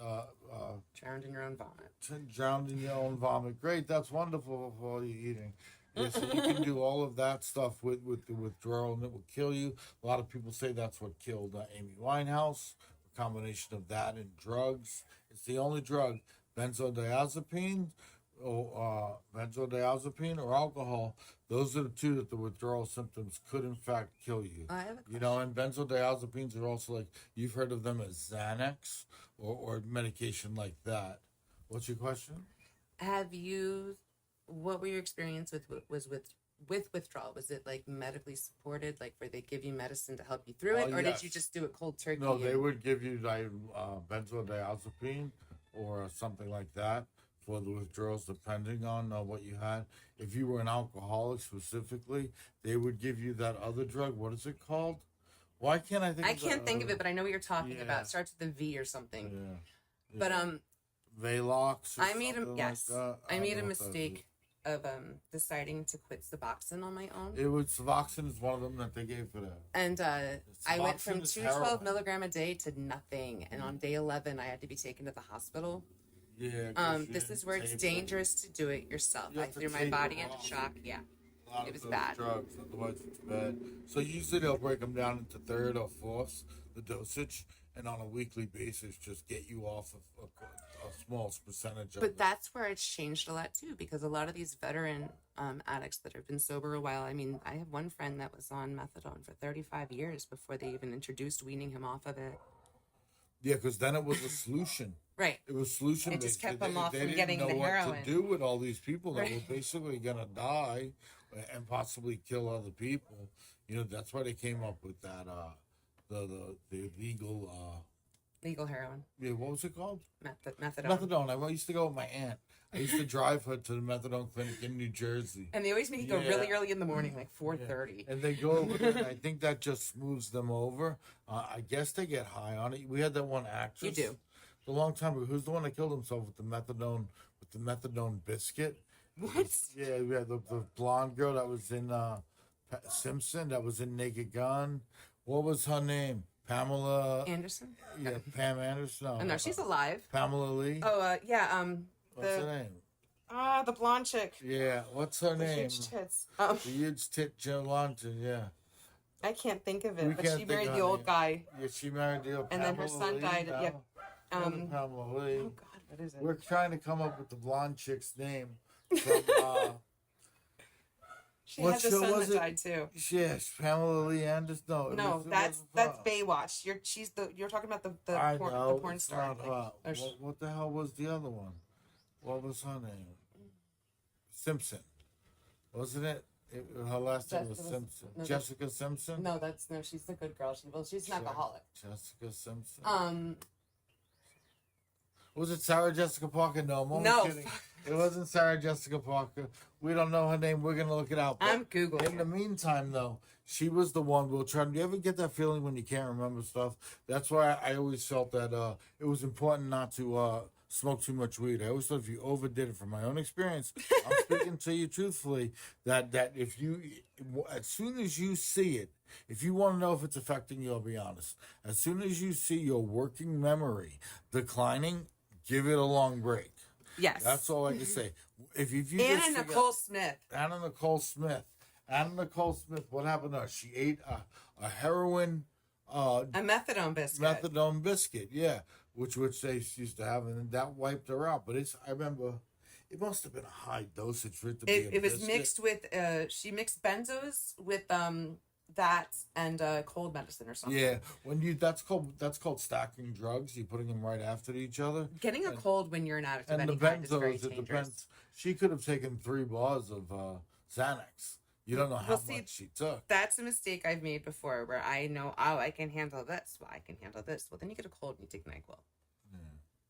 Drowned in your own vomit. Drowned in your own vomit. Great. That's wonderful for all you eating. Yeah, so you can do all of that stuff with the withdrawal, and it will kill you. A lot of people say that's what killed Amy Winehouse. A combination of that and drugs. It's the only drug. Benzodiazepine or alcohol. Those are the 2 that the withdrawal symptoms could in fact kill you. I have a You know, and benzodiazepines are also like, you've heard of them as Xanax or medication like that. What's your question? What were your experience with withdrawal? Was it like medically supported, like where they give you medicine to help you through it, or Yes. did you just do it cold turkey? No, they would give you benzodiazepine or something like that for the withdrawals, depending on what you had. If you were an alcoholic specifically, they would give you that other drug. What is it called? Why can't I think? I can't think of it, but I know what you're talking Yeah. about. It starts with a V or something. Yeah. But Valox. Or I made something yes, Like that. I don't made a know what that mistake of deciding to quit Suboxone on my own. It was Suboxone is one of them that they gave for that. And I went from Suboxone is 212 heroin. milligram a day to nothing. And on day 11, I had to be taken to the hospital. Yeah. 'cause you This didn't is where it's tape it. dangerous to do it yourself. You I have to threw my tape body it into off. shock. Yeah. A lot It of was those bad. drugs, otherwise it's bad. So usually they'll break them down into 3rd or 4th, the dosage, and on a weekly basis just get you off of a small percentage of But it. that's where it's changed a lot too, because a lot of these veteran addicts that have been sober a while. I mean, I have one friend that was on methadone for 35 years before they even introduced weaning him off of it. Yeah, because then it was a solution. Right. It was solution. It just kept they, them off they from didn't getting know the what heroin. to do with all these people that Right. were basically gonna die and possibly kill other people. You know, that's why they came up with that the legal Legal heroin. yeah, what was it called? Methadone. Methadone. I used to go with my aunt. I used to drive her to the methadone clinic in New Jersey. And they always make you go Yeah. really early in the morning, like 4:30. And they go over there, and I think that just smooths them over. I guess they get high on it. We had that one actress. You do. A long time ago. Who's the one that killed himself with the methadone biscuit? What? Yeah, we had the blonde girl that was in Simpson, that was in Naked Gun. What was her name? Pamela. Anderson? Yeah, Pam Anderson. Oh, no, she's alive. Pamela Lee. Oh, yeah. What's her name? The blonde chick. Yeah, what's her The name? huge tits. The huge tit Jolanta, yeah. I can't think of We it, but can't she think married of the her old name. guy. Yeah, she married the And then her son died. Yeah. Pamela Lee. Oh God, what is it? We're trying to come up with the blonde chick's name. From, She what had the show son was that it? died too. yes, Pamela Lee Anderson. No, No, it that's wasn't her. Baywatch. You're talking about the I porn, know, the porn it's star. not thing. her. Or sh- What the hell was the other one? What was her name? Simpson, wasn't it? Her last name was Jessica- Simpson. no, Jessica Simpson. No, she's the good girl. She's an alcoholic. Jessica Simpson. Um, Was it Sarah Jessica Parker? No, I'm only no, kidding. It wasn't Sarah Jessica Parker. We don't know her name. We're gonna look it out. But I'm Googling. in the meantime, though, she was the one. We'll try. Do you ever get that feeling when you can't remember stuff? That's why I always felt that it was important not to smoke too much weed. I always thought if you overdid it, from my own experience, I'm speaking to you truthfully, that if you, as soon as you see it, if you want to know if it's affecting you, I'll be honest. As soon as you see your working memory declining, give it a long break. Yes. That's all I can say. If you Anna just forget, Nicole Smith. Anna Nicole Smith. Anna Nicole Smith, what happened to her? She ate a heroin A methadone biscuit. methadone biscuit, yeah, which they used to have, and that wiped her out. But I remember, it must have been a high dosage for it to be a It was biscuit. mixed with, she mixed benzos with that and cold medicine or something. Yeah, that's called stacking drugs. You're putting them right after each other. Getting a cold when you're an addict of And the any kind is very benzos, it dangerous. depends. She could have taken 3 bars of Xanax. You don't know how much she took. That's a mistake I've made before, where I know, oh, I can handle this. Well, I can handle this. Well, then you get a cold and you take NyQuil.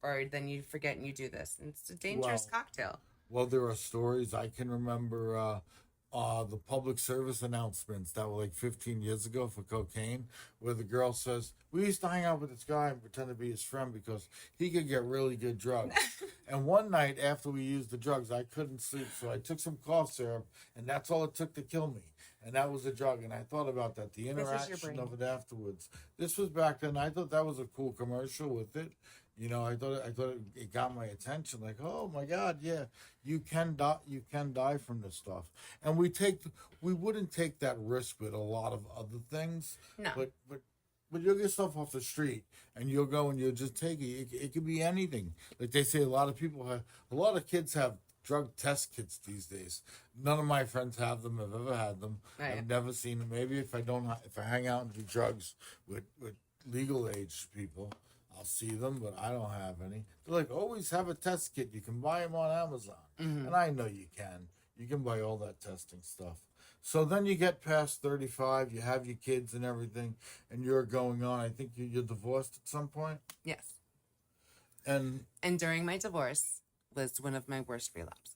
Or then you forget and you do this. And it's a dangerous cocktail. Well, there are stories. I can remember the public service announcements that were like 15 years ago for cocaine, where the girl says, we used to hang out with this guy and pretend to be his friend because he could get really good drugs. And one night after we used the drugs, I couldn't sleep, so I took some cough syrup, and that's all it took to kill me. And that was a drug, and I thought about that, the interaction of it afterwards. This was back then. I thought that was a cool commercial with it. You know, I thought it got my attention. Like, oh my God, yeah, you can die. You can die from this stuff. And we wouldn't take that risk with a lot of other things. No. But you'll get stuff off the street, and you'll go and you'll just take it. It could be anything. Like they say, a lot of kids have drug test kits these days. None of my friends have them. I've ever had them. Right. I've never seen them. Maybe if I hang out and do drugs with legal age people, I'll see them, but I don't have any. They're like, always have a test kit. You can buy them on Amazon. Mm-hmm. And I know you can. You can buy all that testing stuff. So then you get past 35, you have your kids and everything, and you're going on. I think you're divorced at some point? Yes. And during my divorce was one of my worst relapses.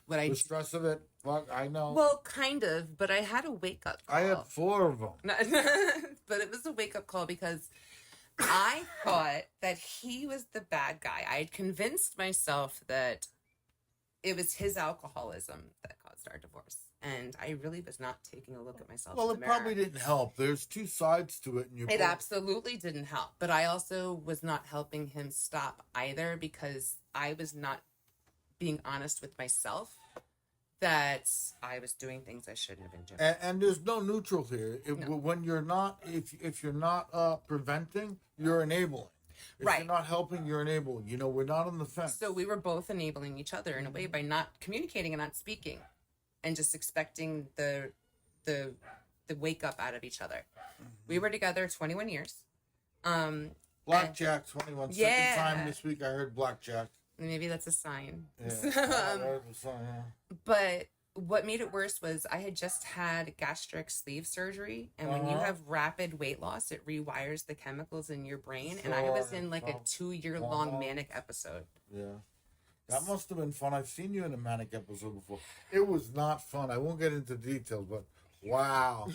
The stress of it, fuck, I know. Well, kind of, but I had a wake-up call. I had 4 of them. But it was a wake-up call because I thought that he was the bad guy. I had convinced myself that it was his alcoholism that caused our divorce. And I really was not taking a look at myself in the mirror. Probably didn't help. There's 2 sides to it. It absolutely didn't help. But I also was not helping him stop either because I was not being honest with myself that I was doing things I shouldn't have been doing. And there's no neutral here. When you're not, if you're not preventing, you're enabling. If you're not helping, you're enabling. You know, we're not on the fence. So we were both enabling each other in a way by not communicating and not speaking, and just expecting the wake up out of each other. Mm-hmm. We were together 21 years. Blackjack 21. Yeah. Second time this week I heard blackjack. Maybe that's a sign. Yeah. But what made it worse was I had just had gastric sleeve surgery, and when you have rapid weight loss, it rewires the chemicals in your brain. And I was in like a 2-year-long manic episode. Yeah. That must have been fun. I've seen you in a manic episode before. It was not fun. I won't get into details, but wow.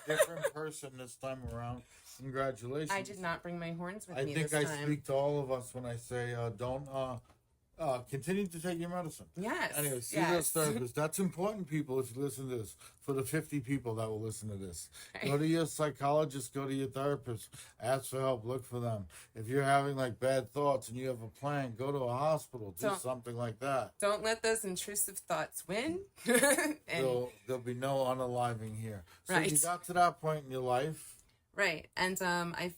different person this time around. Congratulations. I did not bring my horns with me this time. I think I speak to all of us when I say don't continue to take your medicine. Yes. Anyway, see those therapists. That's important, people, if you listen to this. For the 50 people that will listen to this. Okay. Go to your psychologist, go to your therapist, ask for help, look for them. If you're having like bad thoughts and you have a plan, go to a hospital, do something like that. Don't let those intrusive thoughts win. There'll be no unaliving here. So you got to that point in your life. Right. And I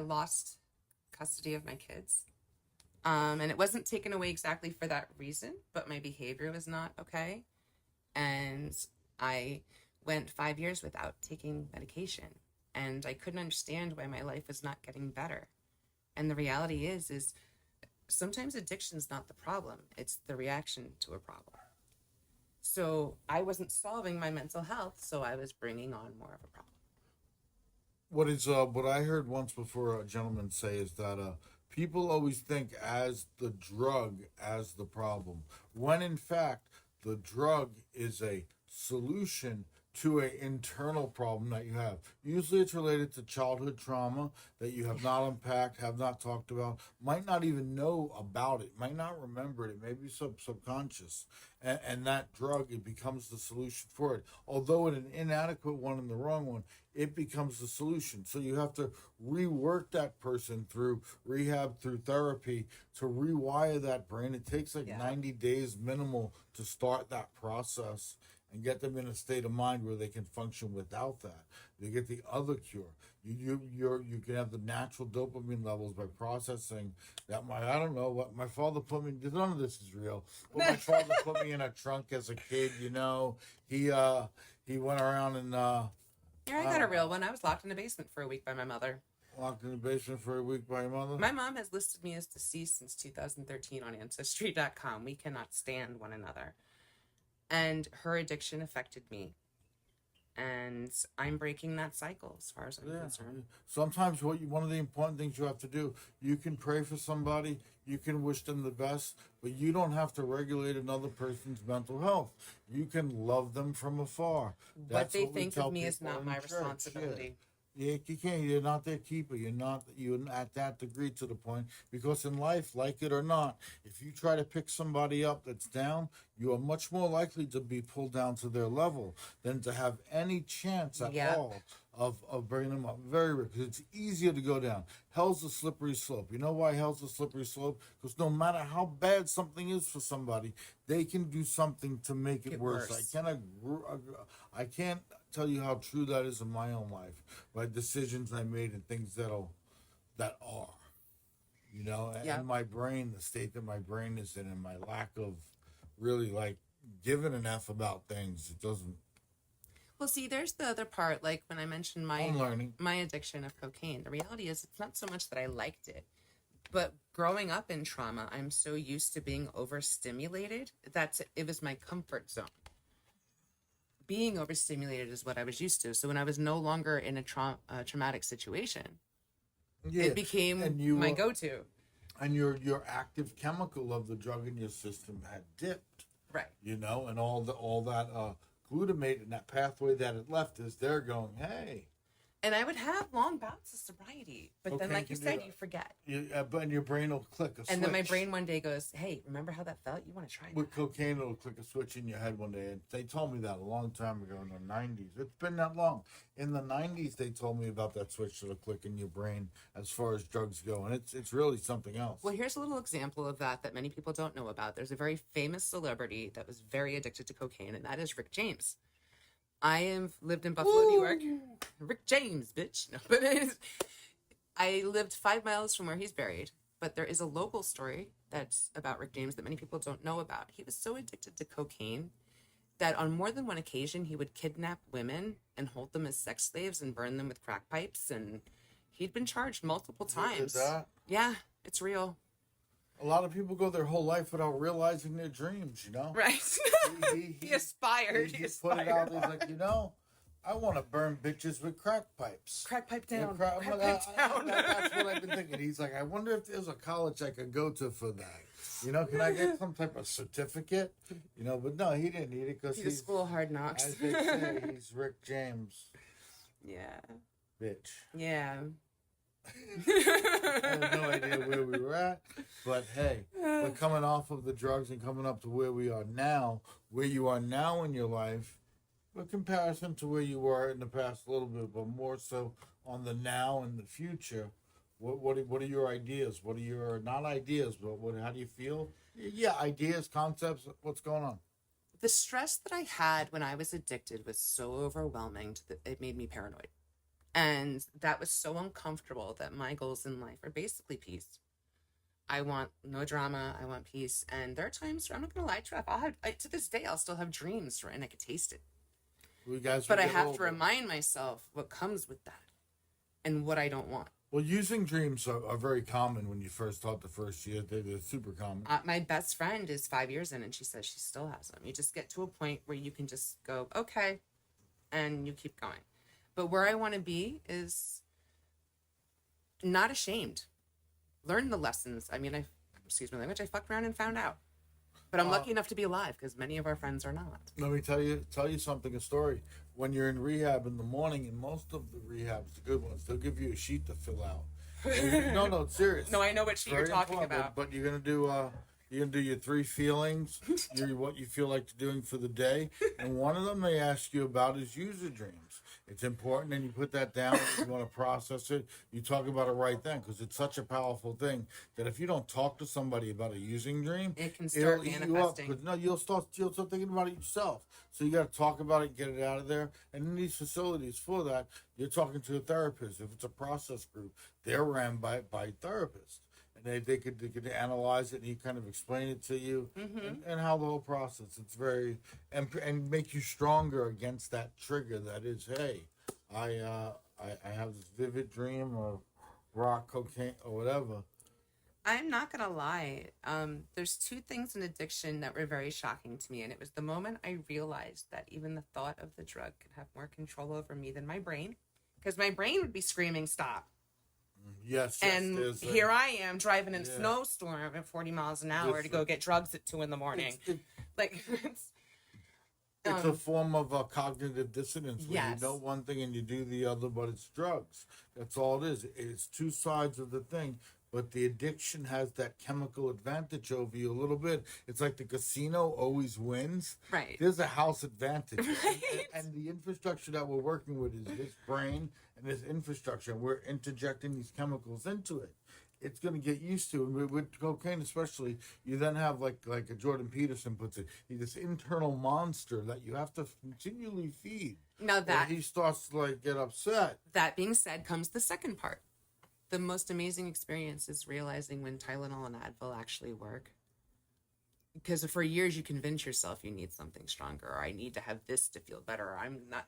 lost custody of my kids. And it wasn't taken away exactly for that reason, but my behavior was not okay. And I went 5 years without taking medication, and I couldn't understand why my life was not getting better. And the reality is sometimes addiction's not the problem. It's the reaction to a problem. So I wasn't solving my mental health, so I was bringing on more of a problem. What I heard once before a gentleman say is that People always think as the drug as the problem, when in fact the drug is a solution to an internal problem that you have. Usually it's related to childhood trauma that you have not unpacked, have not talked about, might not even know about it, might not remember it, it may be subconscious. And that drug, it becomes the solution for it. Although an inadequate one and the wrong one, it becomes the solution. So you have to rework that person through rehab, through therapy, to rewire that brain. It takes like 90 days minimal to start that process and get them in a state of mind where they can function without that. They get the other cure. You can have the natural dopamine levels by processing that. I don't know what my father put me. None of this is real. But my father put me in a trunk as a kid. He went around and Here, I got a real one. I was locked in the basement for a week by my mother. Locked in the basement for a week by your mother. My mom has listed me as deceased since 2013 on Ancestry.com. We cannot stand one another. And her addiction affected me. And I'm breaking that cycle as far as I'm concerned. Sometimes one of the important things you have to do, you can pray for somebody, you can wish them the best, but you don't have to regulate another person's mental health. You can love them from afar. What they think of me is not my responsibility. Yeah, you can't. You're not their keeper. You're at that degree to the point, because in life, like it or not, if you try to pick somebody up that's down, you are much more likely to be pulled down to their level than to have any chance at all of bringing them up. Very rare, because it's easier to go down. Hell's a slippery slope. You know why hell's a slippery slope? Because no matter how bad something is for somebody, they can do something to make it worse. I can't tell you how true that is in my own life by decisions I made and things that are, and my brain, the state that my brain is in, and my lack of really like giving an F about things. It doesn't. Well, see, there's the other part. Like when I mentioned my addiction of cocaine, the reality is it's not so much that I liked it, but growing up in trauma, I'm so used to being overstimulated that it was my comfort zone. Being overstimulated is what I was used to. So when I was no longer in a traumatic situation, it became my go-to. And your active chemical of the drug in your system had dipped, right? And all that glutamate and that pathway that it left is there going, hey. And I would have long bouts of sobriety, but then, like you said, you forget. But your brain will click a switch. And then my brain one day goes, hey, remember how that felt? You want to try that? With cocaine, it'll click a switch in your head one day. And they told me that a long time ago in the 90s. It's been that long. In the 90s, they told me about that switch that'll click in your brain as far as drugs go. And it's really something else. Well, here's a little example of that many people don't know about. There's a very famous celebrity that was very addicted to cocaine, and that is Rick James. I have lived in Buffalo, New York. Rick James, bitch. No, but I lived 5 miles from where he's buried. But there is a local story that's about Rick James that many people don't know about. He was so addicted to cocaine that on more than one occasion, he would kidnap women and hold them as sex slaves and burn them with crack pipes. And he'd been charged multiple times. Yeah, it's real. A lot of people go their whole life without realizing their dreams, Right. He aspired. He put it out. He's like, I want to burn bitches with crack pipes. Crack pipe down. Crack pipe down. That's what I've been thinking. He's like, I wonder if there's a college I could go to for that. Can I get some type of certificate? But no, he didn't need it because he's school hard knocks. As they say, he's Rick James. Yeah. Bitch. Yeah. I have no idea where we were at, but hey, we're coming off of the drugs and coming up to where we are now, where you are now in your life, in comparison to where you were in the past a little bit, but more so on the now and the future. What are your ideas? What are your, not ideas, but how do you feel? Yeah, ideas, concepts, what's going on? The stress that I had when I was addicted was so overwhelming that it made me paranoid. And that was so uncomfortable that my goals in life are basically peace. I want no drama. I want peace. And there are times where I'm not going to lie to you. To this day, I'll still have dreams, right? And I could taste it. But I have to remind myself what comes with that and what I don't want. Well, using dreams are very common when you first start the first year. They're super common. My best friend is 5 years in, and she says she still has them. You just get to a point where you can just go, okay, and you keep going. But where I want to be is not ashamed. learned the lessons. I mean, excuse my language, I fucked around and found out. But I'm lucky enough to be alive because many of our friends are not. Let me tell you something, a story. When you're in rehab in the morning, and most of the rehabs, the good ones, they'll give you a sheet to fill out. No, serious. No, I know what sheet you're talking important, about. but you're gonna do your 3 feelings, what you feel like doing for the day, and one of them they ask you about is user dreams. It's important, and you put that down. If you want to process it, you talk about it right then, because it's such a powerful thing that if you don't talk to somebody about a using dream, it can start manifesting. You'll start thinking about it yourself. So you got to talk about it, get it out of there. And in these facilities for that, you're talking to a therapist. If it's a process group, they're ran by therapists. And they could analyze it and he kind of explain it to you and how the whole process. It's very and make you stronger against that trigger that is, hey, I have this vivid dream of rock, cocaine, or whatever. I'm not gonna lie. There's 2 things in addiction that were very shocking to me, and it was the moment I realized that even the thought of the drug could have more control over me than my brain, because my brain would be screaming stop. Yes, and here I am driving in a snowstorm at 40 miles an hour to go get drugs at 2 a.m. It's a form of cognitive dissonance where yes. you know one thing and you do the other, but it's drugs. That's all it is. It's 2 sides of the thing, but the addiction has that chemical advantage over you a little bit. It's like the casino always wins. Right. There's a house advantage. Right. And the infrastructure that we're working with is this brain and this infrastructure. We're interjecting these chemicals into it. It's going to get used to it. With cocaine especially, you then have, like Jordan Peterson puts it, this internal monster that you have to continually feed. Now that he starts to get upset. That being said comes the second part. The most amazing experience is realizing when Tylenol and Advil actually work. Because for years you convince yourself you need something stronger, or I need to have this to feel better, or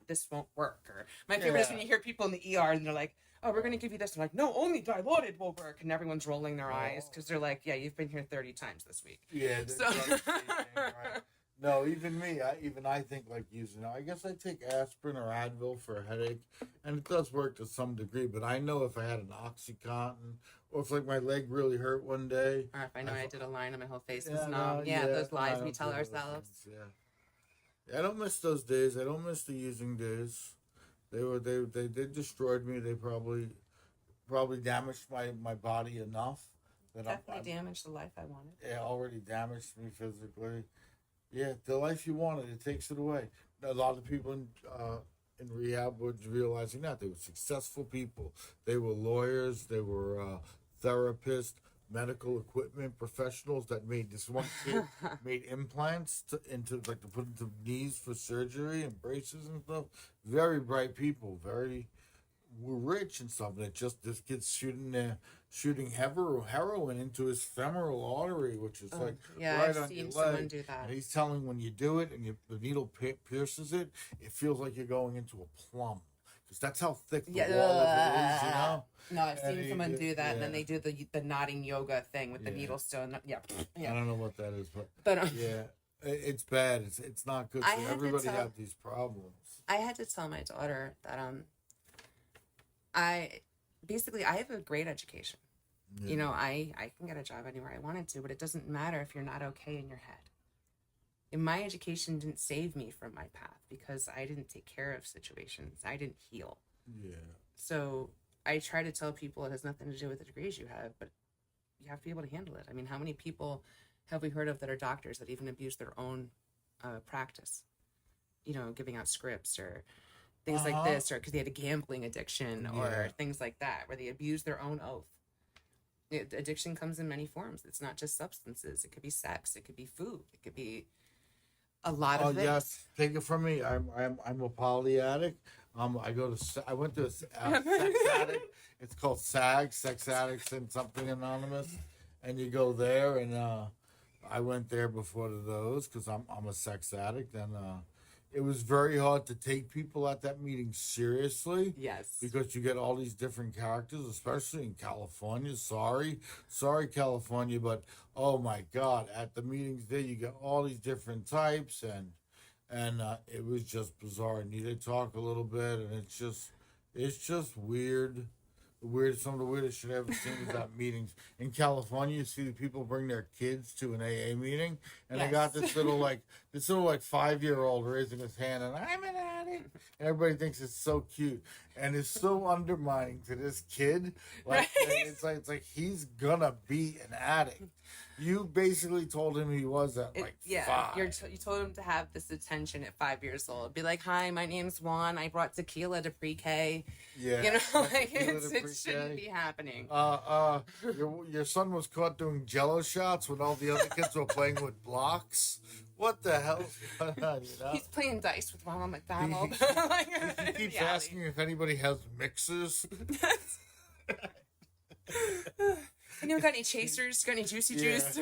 this won't work. Or my favorite is when you hear people in the ER and they're like, oh, we're going to give you this. I'm like, no, only Dilaudid will work. And everyone's rolling their eyes because they're like, yeah, you've been here 30 times this week. Yeah. So... right. No, even me, I think using, I guess I take aspirin or Advil for a headache, and it does work to some degree, but I know if I had an Oxycontin, or if my leg really hurt one day. Or if I know I did a line and my whole face was numb. Those lies we tell ourselves. I don't miss those days. I don't miss the using days. They destroyed me. They probably damaged my body enough. That Definitely damaged the life I wanted. It already damaged me physically. Yeah, the life you wanted, it takes it away. A lot of people in rehab were realizing that. They were successful people. They were lawyers. They were therapists, medical equipment professionals that made this one kid made implants to put into knees for surgery and braces and stuff. Very bright people. Were rich and stuff. And this kid's shooting heroin into his femoral artery, which is right I've on seen your someone leg. do that. And he's telling when you do it and the needle pierces it, it feels like you're going into a plum. Because that's how thick the wall of it is, you know? No, I've seen someone do that, and then they do the nodding yoga thing with the needle still. Yeah. I don't know what that is, but it's bad. It's not good. So everybody have these problems. I had to tell my daughter that I have a great education. Yeah. You know, I can get a job anywhere I wanted to, but it doesn't matter if you're not okay in your head. And my education didn't save me from my path because I didn't take care of situations. I didn't heal. Yeah. So I try to tell people it has nothing to do with the degrees you have, but you have to be able to handle it. I mean, how many people have we heard of that are doctors that even abuse their own practice? You know, giving out scripts or things like this, or because they had a gambling addiction or things like that, where they abuse their own oath. Addiction comes in many forms. It's not just substances. It could be sex. It could be food. It could be a lot of things. Yes, take it from me. I'm a poly addict. I went to a sex addict. It's called SAG, Sex Addicts and Something Anonymous, and you go there, and I went there before those because I'm a sex addict, and it was very hard to take people at that meeting seriously. Yes. Because you get all these different characters, especially in California. Sorry, California, but oh my God, at the meetings there, you get all these different types, and it was just bizarre. And they talk a little bit, and it's just weird. Some of the weirdest shit I've ever seen is at meetings in California. You see the people bring their kids to an AA meeting, and they got Yes. this little 5-year-old raising his hand, and I'm an addict. And everybody thinks it's so cute, and it's so undermining to this kid. Like Right? it's like he's gonna be an addict. You basically told him he was at five. You told him to have this attention at 5 years old. Be like, "Hi, my name's Juan. I brought tequila to pre-K." Yeah, You know, like tequila to it pre-K. shouldn't be happening. Your son was caught doing Jello shots when all the other kids were playing with blocks. What the hell's going on? You know, He's playing dice with Ronald McDonald. he keeps asking if anybody has mixers. Anyone got any chasers? Got any juicy juice?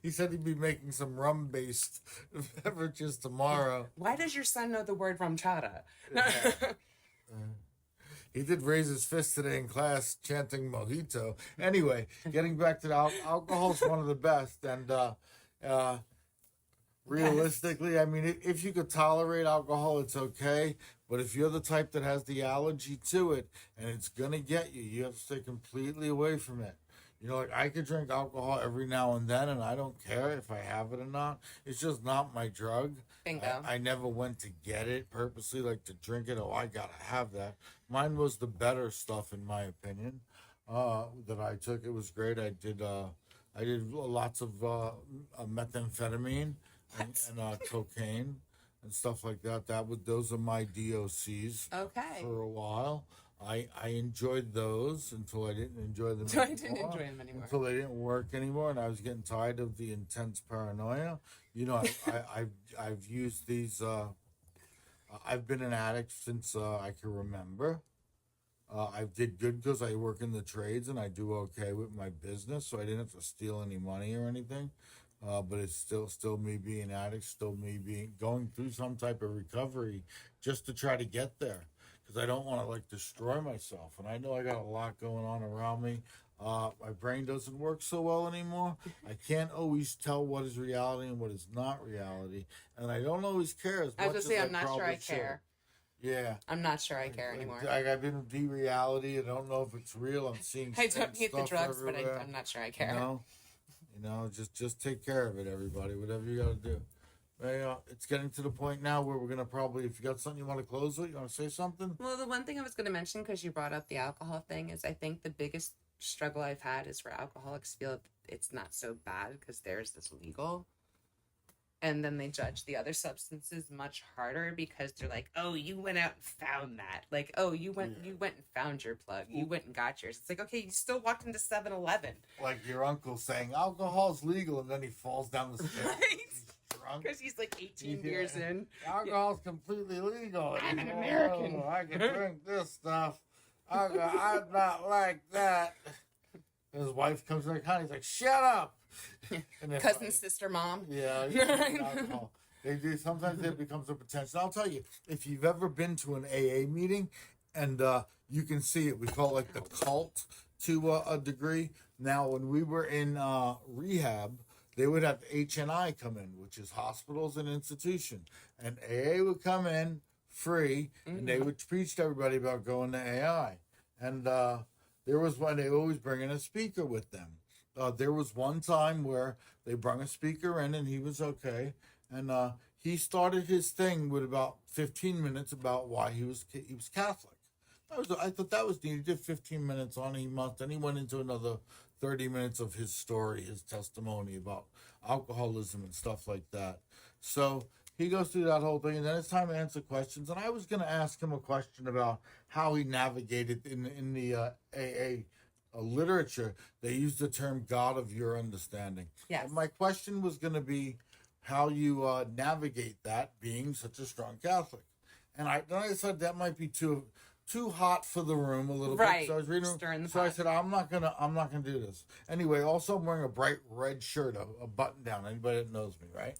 He said he'd be making some rum-based beverages tomorrow. Why does your son know the word rumchata? He did raise his fist today in class chanting mojito. Anyway, getting back to the alcohol's one of the best. And realistically, I mean, if you could tolerate alcohol, it's okay. But if you're the type that has the allergy to it and it's going to get you, you have to stay completely away from it. You know, like I could drink alcohol every now and then, and I don't care if I have it or not. It's just not my drug. Bingo. I never went to get it purposely, like to drink it. Oh, I gotta have that. Mine was the better stuff, in my opinion. That I took. It was great. I did lots of methamphetamine and cocaine and stuff like that. Those are my DOCs. Okay. For a while. I enjoyed those until I didn't enjoy them So anymore. I didn't enjoy them anymore. Until they didn't work anymore, and I was getting tired of the intense paranoia. You know, I've used these. I've been an addict since I can remember. I did good because I work in the trades and I do okay with my business, so I didn't have to steal any money or anything. But it's still me being an addict, still me going through some type of recovery just to try to get there. Because I don't want to destroy myself, and I know I got a lot going on around me. My brain doesn't work so well anymore. I can't always tell what is reality and what is not reality, and I don't always care as much. I was gonna say, I'm not sure I probably should. care. Yeah, I'm not sure I care anymore. I've been reality. I don't know if it's real. I'm seeing. I don't need the stuff drugs, everywhere. but I'm not sure I care. You know, just take care of it, everybody. Whatever you got to do. It's getting to the point now where we're gonna probably, if you got something you want to close with, you want to say something. Well, the one thing I was going to mention, because you brought up the alcohol thing, is I think the biggest struggle I've had is where alcoholics feel it's not so bad because theirs is legal. And then they judge the other substances much harder because they're like, "Oh, you went out and found that." Like, "Oh, you went and found your plug. You went and got yours." It's like, okay, you still walked into 7-Eleven. Like your uncle saying alcohol's legal, and then he falls down the stairs. Right? Because he's like 18 beers in. Alcohol's completely legal. I'm an American. I can drink this stuff. I'm not like that. His wife comes like, "Honey," he's like, "Shut up." And Cousin, sister, mom. Yeah, alcohol. They do. Sometimes it becomes a potential. I'll tell you, if you've ever been to an AA meeting, and you can see it, we call it the cult to a degree. Now, when we were in rehab, they would have HNI come in, which is hospitals and institution, and AA would come in free, and they would preach to everybody about going to AI. And there was one, they always bring in a speaker with them. There was one time where they brought a speaker in and he was okay. And he started his thing with about 15 minutes about why he was Catholic. I thought that was neat. He did 15 minutes on he must. Then he went into another 30 minutes of his story, his testimony about alcoholism and stuff like that. So he goes through that whole thing, and then it's time to answer questions. And I was going to ask him a question about how he navigated in the AA literature. They use the term God of your understanding. Yes. And my question was going to be how you navigate that being such a strong Catholic. And then I said that might be too hot for the room a little right. bit. So I was reading. Stirring the so pot. I said I'm not gonna do this. Anyway, also I'm wearing a bright red shirt, a button down. Anybody that knows me, right?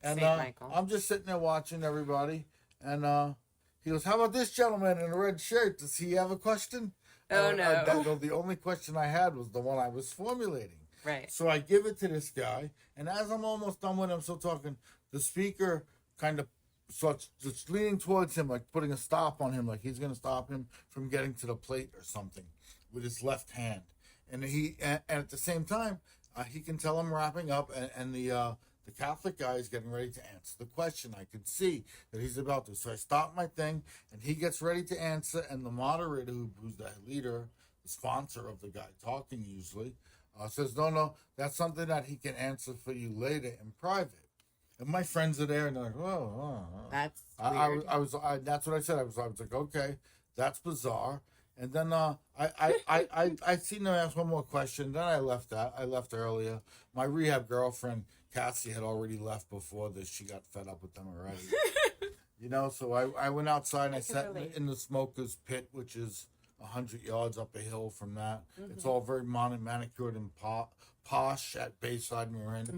And Saint Michael. I'm just sitting there watching everybody, and he goes, "How about this gentleman in a red shirt? Does he have a question?" Oh, no. The only question I had was the one I was formulating. Right. So I give it to this guy, and as I'm almost done with him, still talking, the speaker kind of starts just leaning towards him, like putting a stop on him, like he's going to stop him from getting to the plate or something with his left hand. And at the same time, he can tell I'm wrapping up, and the Catholic guy is getting ready to answer the question. I can see that he's about to. So I stop my thing, and he gets ready to answer, and the moderator, who's the leader, the sponsor of the guy talking usually, says, no, that's something that he can answer for you later in private. And my friends are there, and they're like, That's I weird. that's what I said. I was like, okay, that's bizarre. And then I seen them ask one more question. Then I left that. I left earlier. My rehab girlfriend Cassie had already left before this. She got fed up with them already. So I went outside and I sat in the smoker's pit, which is 100 yards up a hill from that. Mm-hmm. It's all very manicured and posh at Bayside Marin.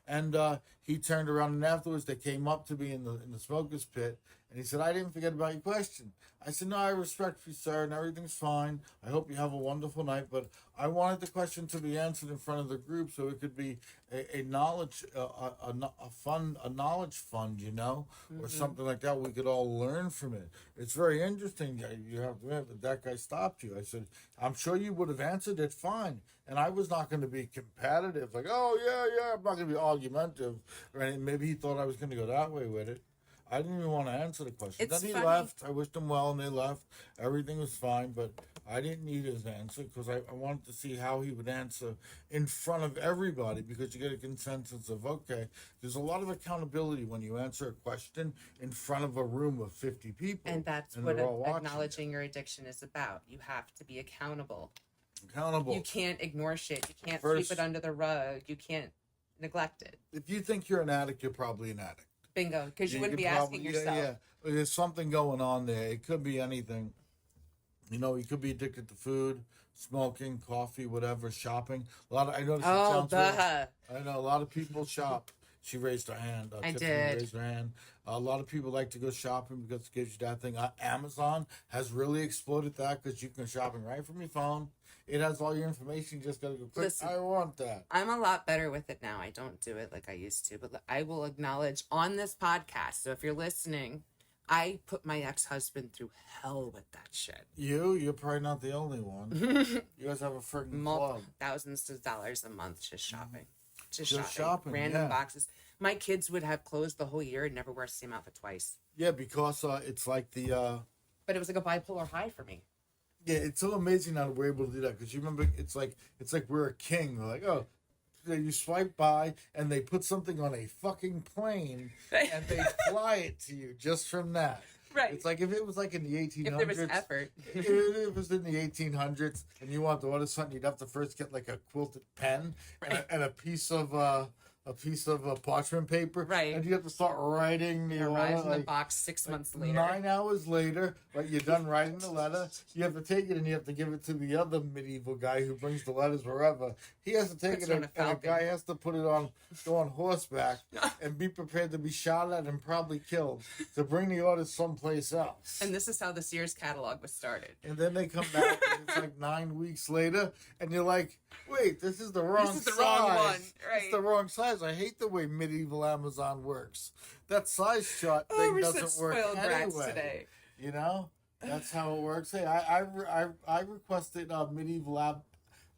And he turned around, and afterwards they came up to me in the smoker's pit, and he said, "I didn't forget about your question." I said, "No, I respect you, sir, and everything's fine. I hope you have a wonderful night, but I wanted the question to be answered in front of the group so it could be a knowledge, a knowledge fund, or something like that. We could all learn from it. It's very interesting. You have to remember that guy stopped you." I said, "I'm sure you would have answered it fine." And I was not going to be competitive, like, "Oh, yeah, I'm not going to be argumentative." Right? Maybe he thought I was going to go that way with it. I didn't even want to answer the question. Then he left. I wished him well, and they left. Everything was fine, but I didn't need his answer because I wanted to see how he would answer in front of everybody, because you get a consensus of, okay, there's a lot of accountability when you answer a question in front of a room of 50 people. And that's what acknowledging your addiction is about. You have to be accountable. You can't ignore shit. You can't sweep it under the rug. You can't neglect it. If you think you're an addict, you're probably an addict. Bingo, because you wouldn't be asking yourself. Yeah. There's something going on there. It could be anything. You could be addicted to food, smoking, coffee, whatever, shopping. I noticed. I know a lot of people shop. She raised her hand. I Tiffany did. Raised her hand. A lot of people like to go shopping because it gives you that thing. Amazon has really exploded that because you can shopping right from your phone. It has all your information. You just got to go click. Listen, I want that. I'm a lot better with it now. I don't do it like I used to, but I will acknowledge on this podcast. So if you're listening, I put my ex-husband through hell with that shit. You're probably not the only one. You guys have a freaking club. Thousands of dollars a month just shopping. Just shopping. Random boxes. My kids would have clothes the whole year and never wear the same outfit twice. Yeah, because it's like the... But it was like a bipolar high for me. Yeah, it's so amazing how we're able to do that, because you remember, it's like we're a king. They're like, oh, you swipe by and they put something on a fucking plane and they fly it to you just from that. Right. It's like if it was like in the 1800s. If there was effort. If it was in the 1800s and you wanted to order something, you'd have to first get like a quilted pen and a piece of parchment paper. Right. And you have to start writing the order. Arrives in the box 6 months later. 9 hours later, you're done writing the letter. You have to take it and you have to give it to the other medieval guy who brings the letters wherever. He has to take it and a guy has to go on horseback and be prepared to be shot at and probably killed to bring the orders someplace else. And this is how the Sears catalog was started. And then they come back and it's like 9 weeks later and you're like, wait, this is the wrong size. Wrong one. Right. It's the wrong size. I hate the way medieval Amazon works. That size chart thing doesn't work anyway. Today. That's how it works. Hey, I requested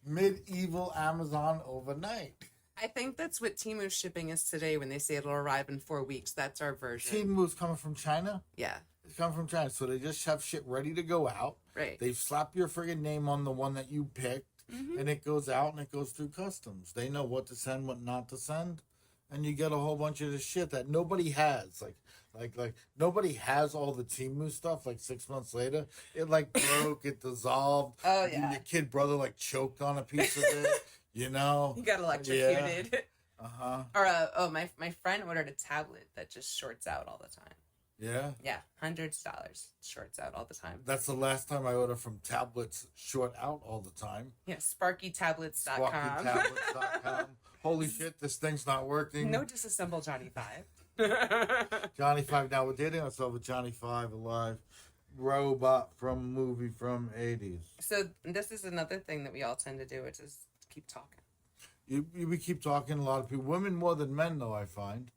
medieval Amazon overnight. I think that's what Temu's shipping is today when they say it'll arrive in 4 weeks. That's our version. Temu's coming from China? Yeah. It's coming from China. So they just have shit ready to go out. Right. They slap your friggin' name on the one that you picked. Mm-hmm. And it goes out and it goes through customs. They know what to send, what not to send, and you get a whole bunch of this shit that nobody has. Like nobody has all the Temu stuff. 6 months later, it broke, it dissolved. Oh yeah. Your kid brother choked on a piece of it. He got electrocuted. Yeah. Or my friend ordered a tablet that just shorts out all the time. Yeah? Yeah, $100 shorts out all the time. That's the last time I order from tablets short out all the time. Yeah, SparkyTablets.com. SparkyTablets.com. Holy shit, this thing's not working. No disassemble Johnny 5. Johnny 5. Now, we're dating ourselves with Johnny 5 alive. Robot from movie from 80s. So this is another thing that we all tend to do, which is keep talking. We keep talking. A lot of people, women more than men, though, I find.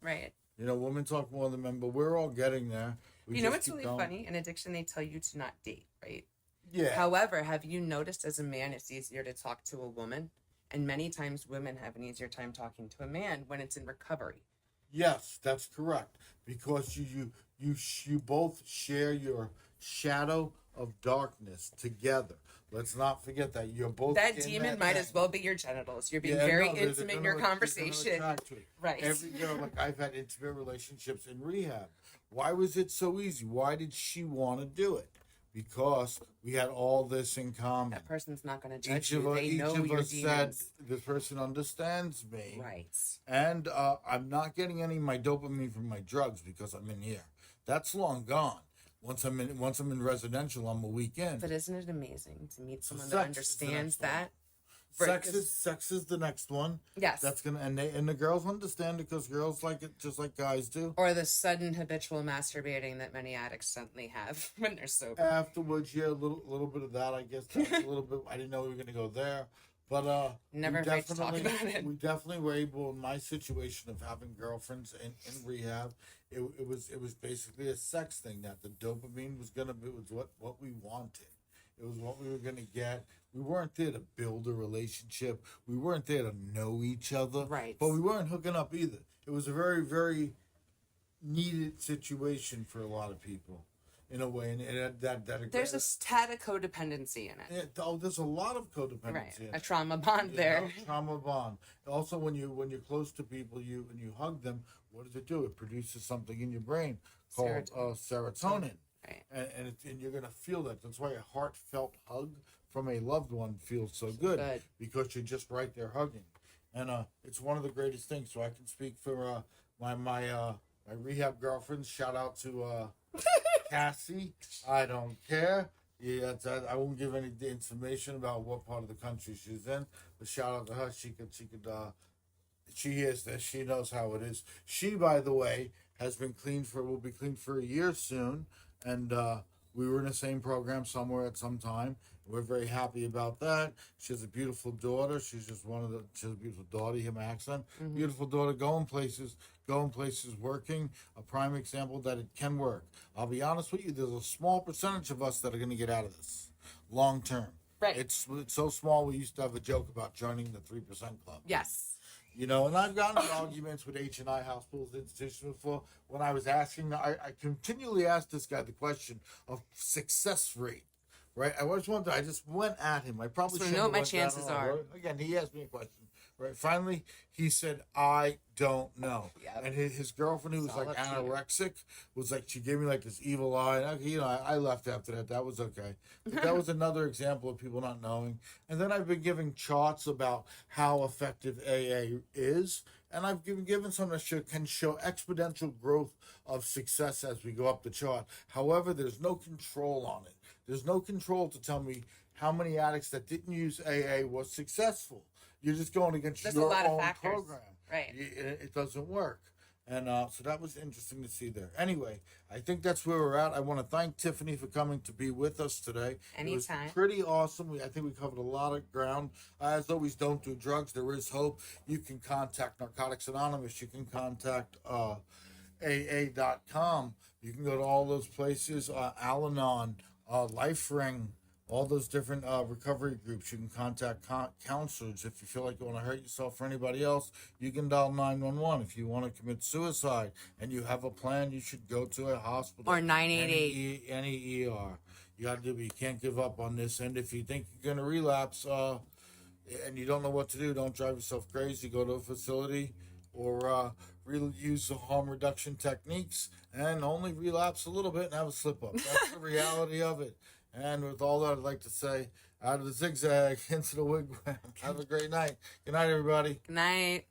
Right. Women talk more than men, but we're all getting there. We You know just what's keep really going. funny? In addiction, they tell you to not date, right? Yeah. However, have you noticed as a man, it's easier to talk to a woman? And many times women have an easier time talking to a man when it's in recovery. Yes, that's correct. Because you both share your shadow of darkness together. Let's not forget that you're both That in demon that might thing. as well be your genitals. You're being Yeah, very no, they're intimate in gonna your they're gonna conversation. attract to it. Right. Every girl, like I've had intimate relationships in rehab. Why was it so easy? Why did she want to do it? Because we had all this in common. That person's not going to judge you. They know Each of your us said, demons. this person understands me. Right. And I'm not getting any of my dopamine from my drugs because I'm in here. That's long gone. Once I'm in residential, I'm a weekend. But isn't it amazing to meet someone sex that understands that? Sex is the next one. Yes. That's gonna and the girls understand it because girls like it just like guys do. Or the sudden habitual masturbating that many addicts suddenly have when they're sober. Afterwards, yeah, a little bit of that. I guess that's a little bit. I didn't know we were gonna go there, but Never afraid to talk about it. We definitely were able. In my situation of having girlfriends in rehab, it was basically a sex thing. That the dopamine was gonna be was what we wanted. It was what we were gonna get. We weren't there to build a relationship. We weren't there to know each other. Right. But we weren't hooking up either. It was a very, very needed situation for a lot of people, in a way. And There's a tad of codependency in it. there's a lot of codependency. Right. In A it. trauma bond there. Trauma bond. Also, when you're close to people, and you hug them, what does it do? It produces something in your brain called serotonin. Right. And you're gonna feel that. That's why a heartfelt hug from a loved one feels so good. Because you're just right there hugging, and it's one of the greatest things. So I can speak for my rehab girlfriends. Shout out to Cassie. I don't care. Yeah, I won't give any information about what part of the country she's in, but shout out to her. She hears this. She knows how it is. She, by the way, will be clean for a year soon, and we were in the same program somewhere at some time. We're very happy about that. She has a beautiful daughter. She has a beautiful daughter, you hear my accent? Mm-hmm. Beautiful daughter, going places, working. A prime example that it can work. I'll be honest with you, there's a small percentage of us that are going to get out of this long term. Right. It's so small, we used to have a joke about joining the 3% club. Yes. And I've gotten in arguments with H&I hospitals institutions before. When I was asking, I continually asked this guy the question of success rate. Right, I just went at him. I probably so shouldn't know have what my went chances down are. Again, he asked me a question. Right, finally, he said, "I don't know." Yep. And his girlfriend, who was Solid like anorexic, was like, she gave me like this evil eye. And I left after that. That was okay. But that was another example of people not knowing. And then I've been giving charts about how effective AA is. And I've given some that can show exponential growth of success as we go up the chart. However, there's no control on it. There's no control to tell me how many addicts that didn't use AA was successful. You're just going against your own program. Right. It doesn't work. And so that was interesting to see there. Anyway, I think that's where we're at. I want to thank Tiffany for coming to be with us today. Anytime. It was pretty awesome. I think we covered a lot of ground. As always, don't do drugs. There is hope. You can contact Narcotics Anonymous. You can contact AA.com. You can go to all those places. Al-Anon, Life Ring, all those different recovery groups. You can contact counselors. If you feel like you want to hurt yourself or anybody else, you can dial 911. If you want to commit suicide and you have a plan, you should go to a hospital. Or 988. Any ER. You got to do it. You can't give up on this. And if you think you're going to relapse and you don't know what to do, don't drive yourself crazy. Go to a facility or use the harm reduction techniques and only relapse a little bit and have a slip up. That's the reality of it. And with all that, I'd like to say, out of the zigzag, into the wigwam. Have a great night. Good night, everybody. Good night.